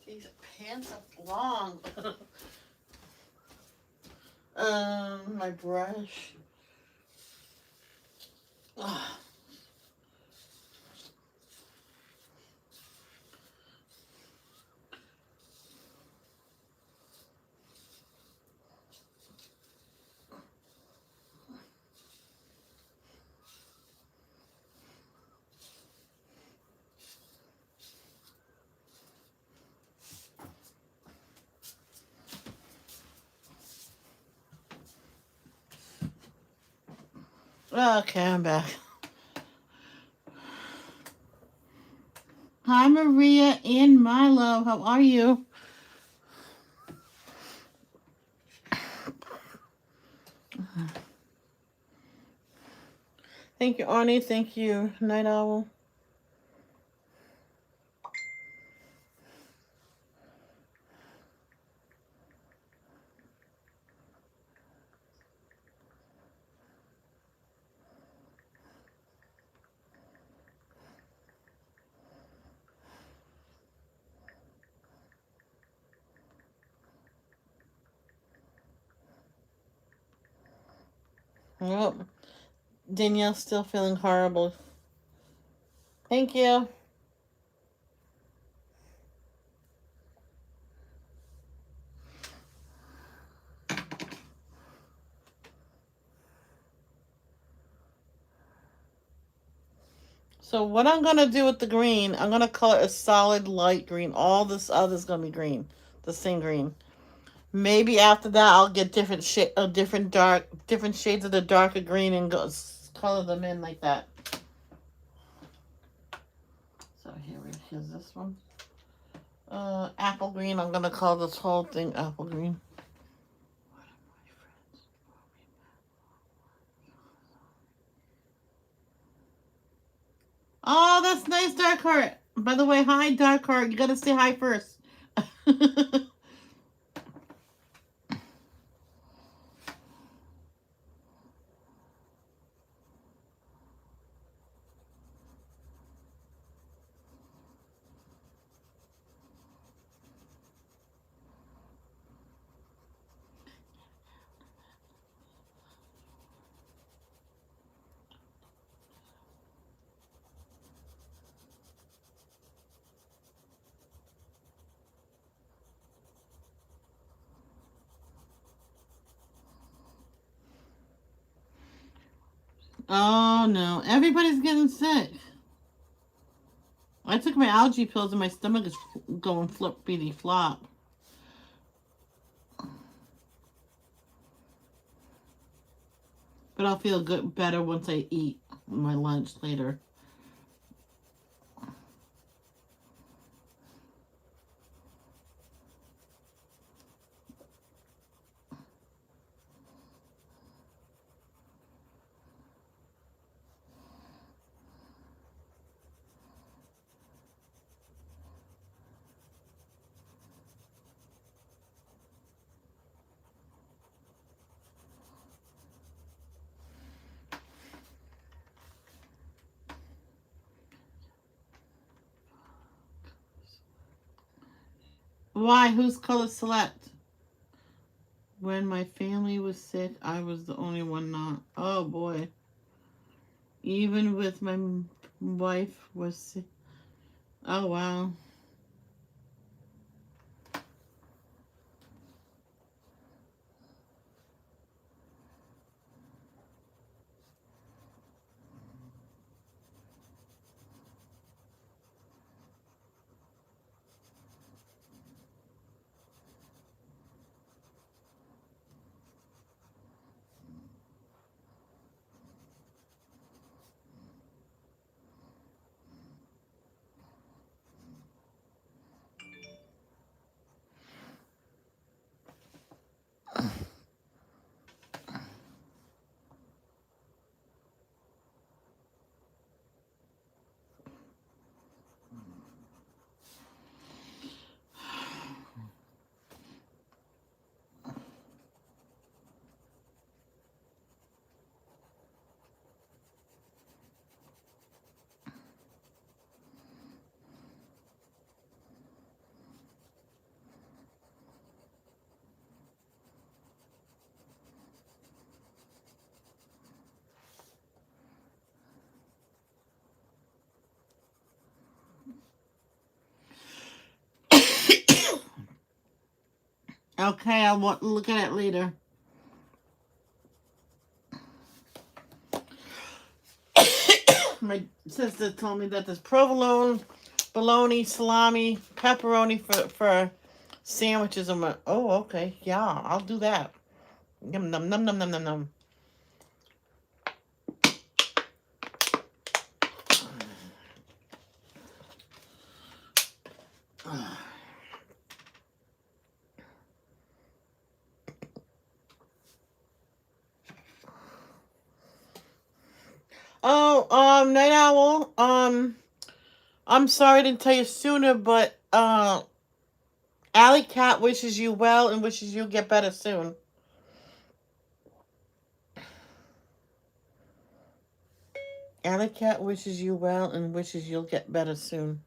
These pants are long. My brush. Ugh. Okay, I'm back. Hi, Maria and my love. How are you? Thank you, Arnie. Thank you, Night Owl. Oh, Danielle's still feeling horrible. Thank you. So what I'm gonna do with the green, I'm gonna color a solid light green. All this other's gonna be green, the same green. Maybe after that, I'll get different different shades of the darker green and go color them in like that. So here's this one. Apple green. I'm gonna color this whole thing apple green. Oh, that's nice, Dark Heart. By the way, hi, Dark Heart. You gotta say hi first. Oh no, everybody's getting sick. I took my allergy pills and my stomach is going flippity flop. But I'll feel better once I eat my lunch later. Why? Who's color select? When my family was sick, I was the only one not. Oh boy. Even with my wife was sick. Oh wow. Okay, I'll look at it later. My sister told me that there's provolone, bologna, salami, pepperoni for sandwiches. I'm like, oh, okay, yeah, I'll do that. Yum, num, num, num, num, num, num. Oh, Night Owl. I'm sorry I didn't tell you sooner, but Alley Cat wishes you well and wishes you get better soon. Alley Cat wishes you well and wishes you'll get better soon.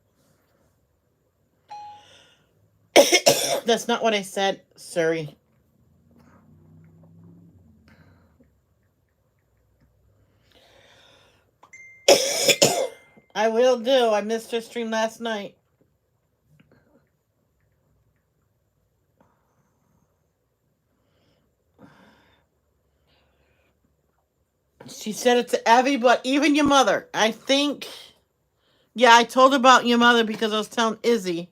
That's not what I said, sorry. I will do. I missed her stream last night. She said it to everybody, even your mother. I think. Yeah, I told her about your mother because I was telling Izzy.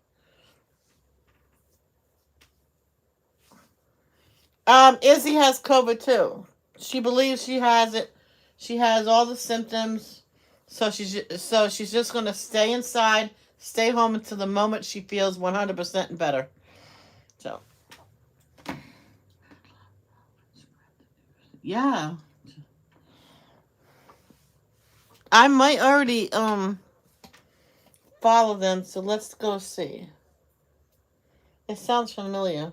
Izzy has COVID too. She believes she has it. She has all the symptoms. So she's just gonna stay inside, stay home until the moment she feels 100% better. So yeah, I might already follow them. So let's go see. It sounds familiar.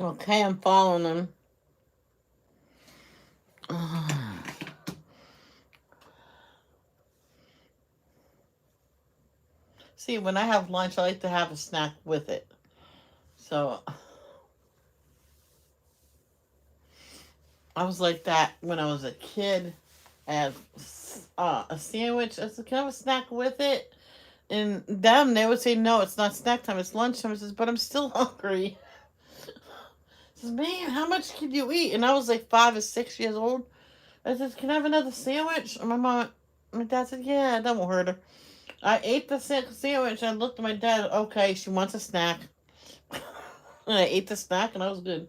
Okay, I'm following them. See, when I have lunch, I like to have a snack with it. So I was like that when I was a kid. I had a sandwich. I said, "Can I have a snack with it?" And they would say, "No, it's not snack time. It's lunchtime." I says, "But I'm still hungry." I says, "Man, how much can you eat?" And I was like 5 or 6 years old. I says, "Can I have another sandwich?" And my dad said, "Yeah, that won't hurt her." I ate the sandwich. And I looked at my dad. Okay, she wants a snack. And I ate the snack, and I was good.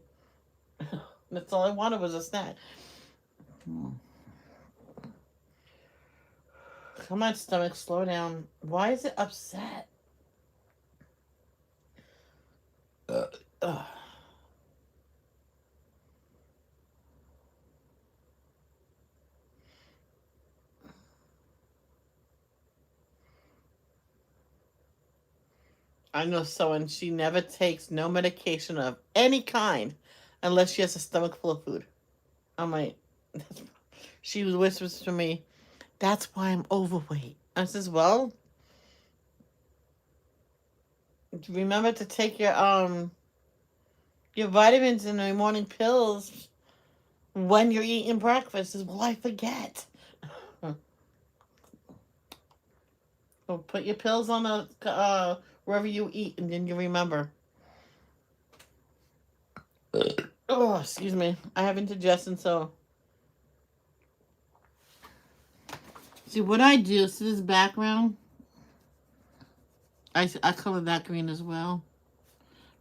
That's all I wanted was a snack. Come on, stomach, slow down. Why is it upset? Ugh. I know someone, she never takes no medication of any kind unless she has a stomach full of food. I'm like, she whispers to me, "That's why I'm overweight." I says, "Well, remember to take your vitamins and your morning pills when you're eating breakfast." Says, "Well, I forget." So put your pills on the wherever you eat, and then you remember. Oh, excuse me. I have indigestion, so see what I do. See this background? I color that green as well.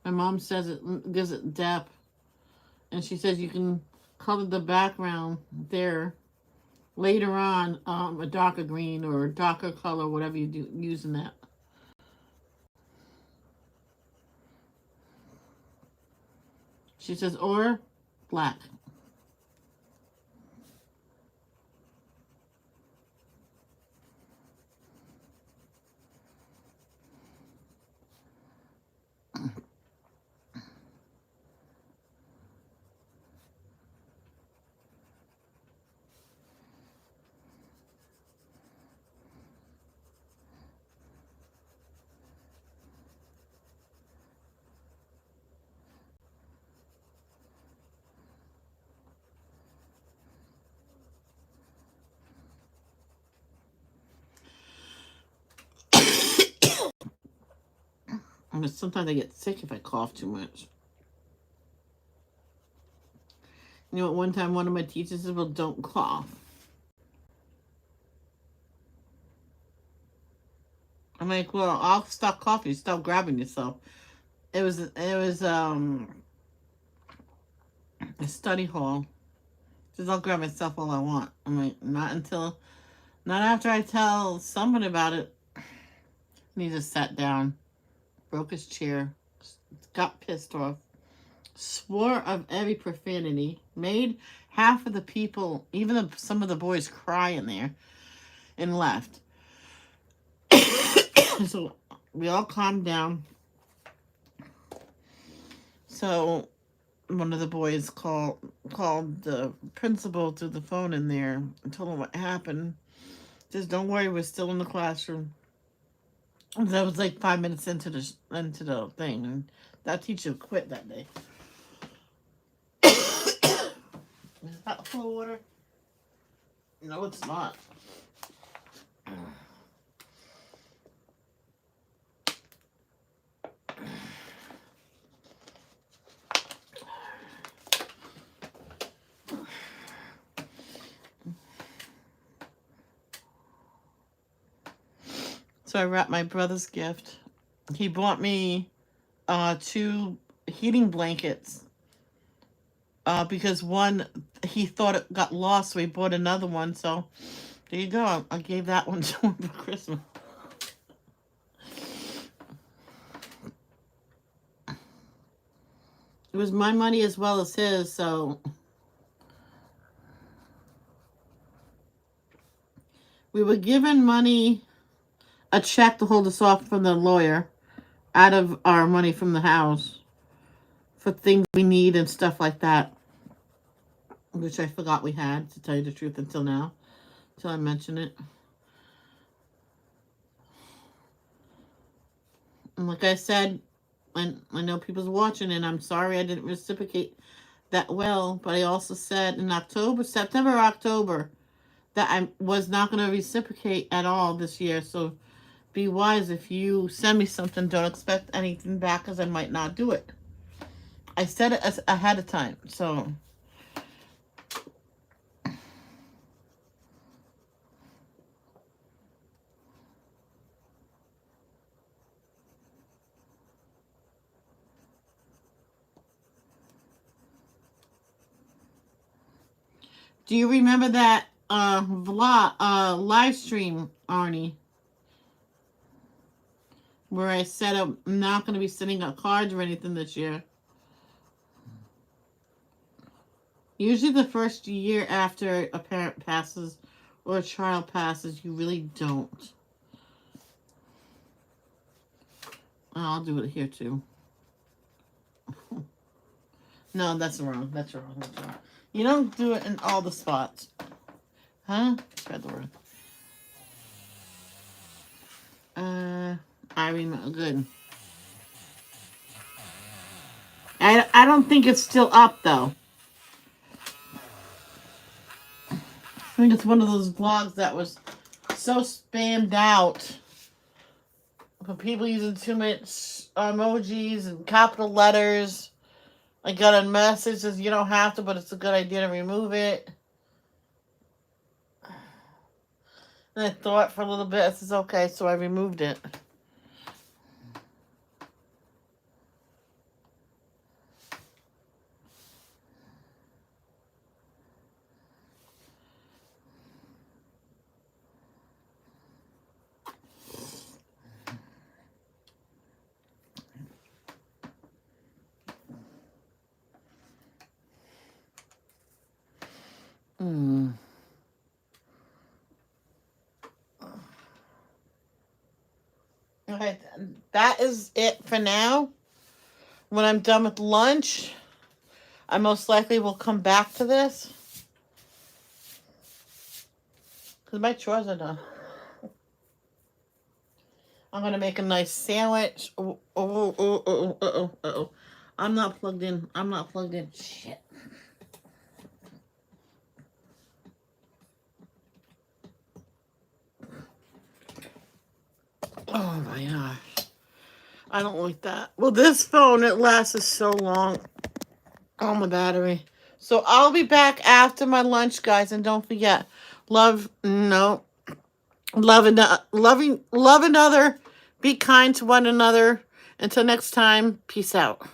My mom says it gives it depth, and she says you can color the background there later on, a darker green or a darker color, whatever you do using that. She says or black. I mean, sometimes I get sick if I cough too much. You know, at one time one of my teachers said, "Well, don't cough." I'm like, "Well, I'll stop coughing. Stop grabbing yourself." It was a study hall. Says I'll grab myself all I want. I'm like, not after I tell someone about it. And he just sat down, broke his chair, got pissed off, swore of every profanity, made half of the people, even some of the boys, cry in there, and left. So we all calmed down. So one of the boys called the principal to the phone in there and told him what happened. Just don't worry, we're still in the classroom. That was like 5 minutes into the thing, and that teacher quit that day. Is that full of water? No, it's not. So I wrapped my brother's gift. He bought me 2 heating blankets because one, he thought it got lost, so he bought another one. So there you go. I gave that one to him for Christmas. It was my money as well as his, so we were given money, a check to hold us off from the lawyer, out of our money from the house for things we need and stuff like that, which I forgot we had, to tell you the truth, until now, until I mentioned it. And like I said, and I know people's watching, and I'm sorry I didn't reciprocate that well, but I also said in September or October, that I was not going to reciprocate at all this year. So be wise. If you send me something, don't expect anything back, because I might not do it. I said it ahead of time, so. Do you remember that live stream, Arnie, where I said I'm not going to be sending out cards or anything this year? Usually the first year after a parent passes or a child passes, you really don't. I'll do it here too. No, that's wrong. That's wrong. That's wrong. You don't do it in all the spots. Huh? Spread the word. I remember. Good. I don't think it's still up, though. I think it's one of those vlogs that was so spammed out for people using too much emojis and capital letters. I got a message that says you don't have to, but it's a good idea to remove it. And I thought for a little bit, I says, okay, so I removed it. Okay, that is it for now. When I'm done with lunch, I most likely will come back to this, because my chores are done. I'm going to make a nice sandwich. Oh. I'm not plugged in. Shit. Oh my gosh. I don't like that. Well, this phone, it lasts so long on the battery. So I'll be back after my lunch, guys. And don't forget, love another, be kind to one another. Until next time, peace out.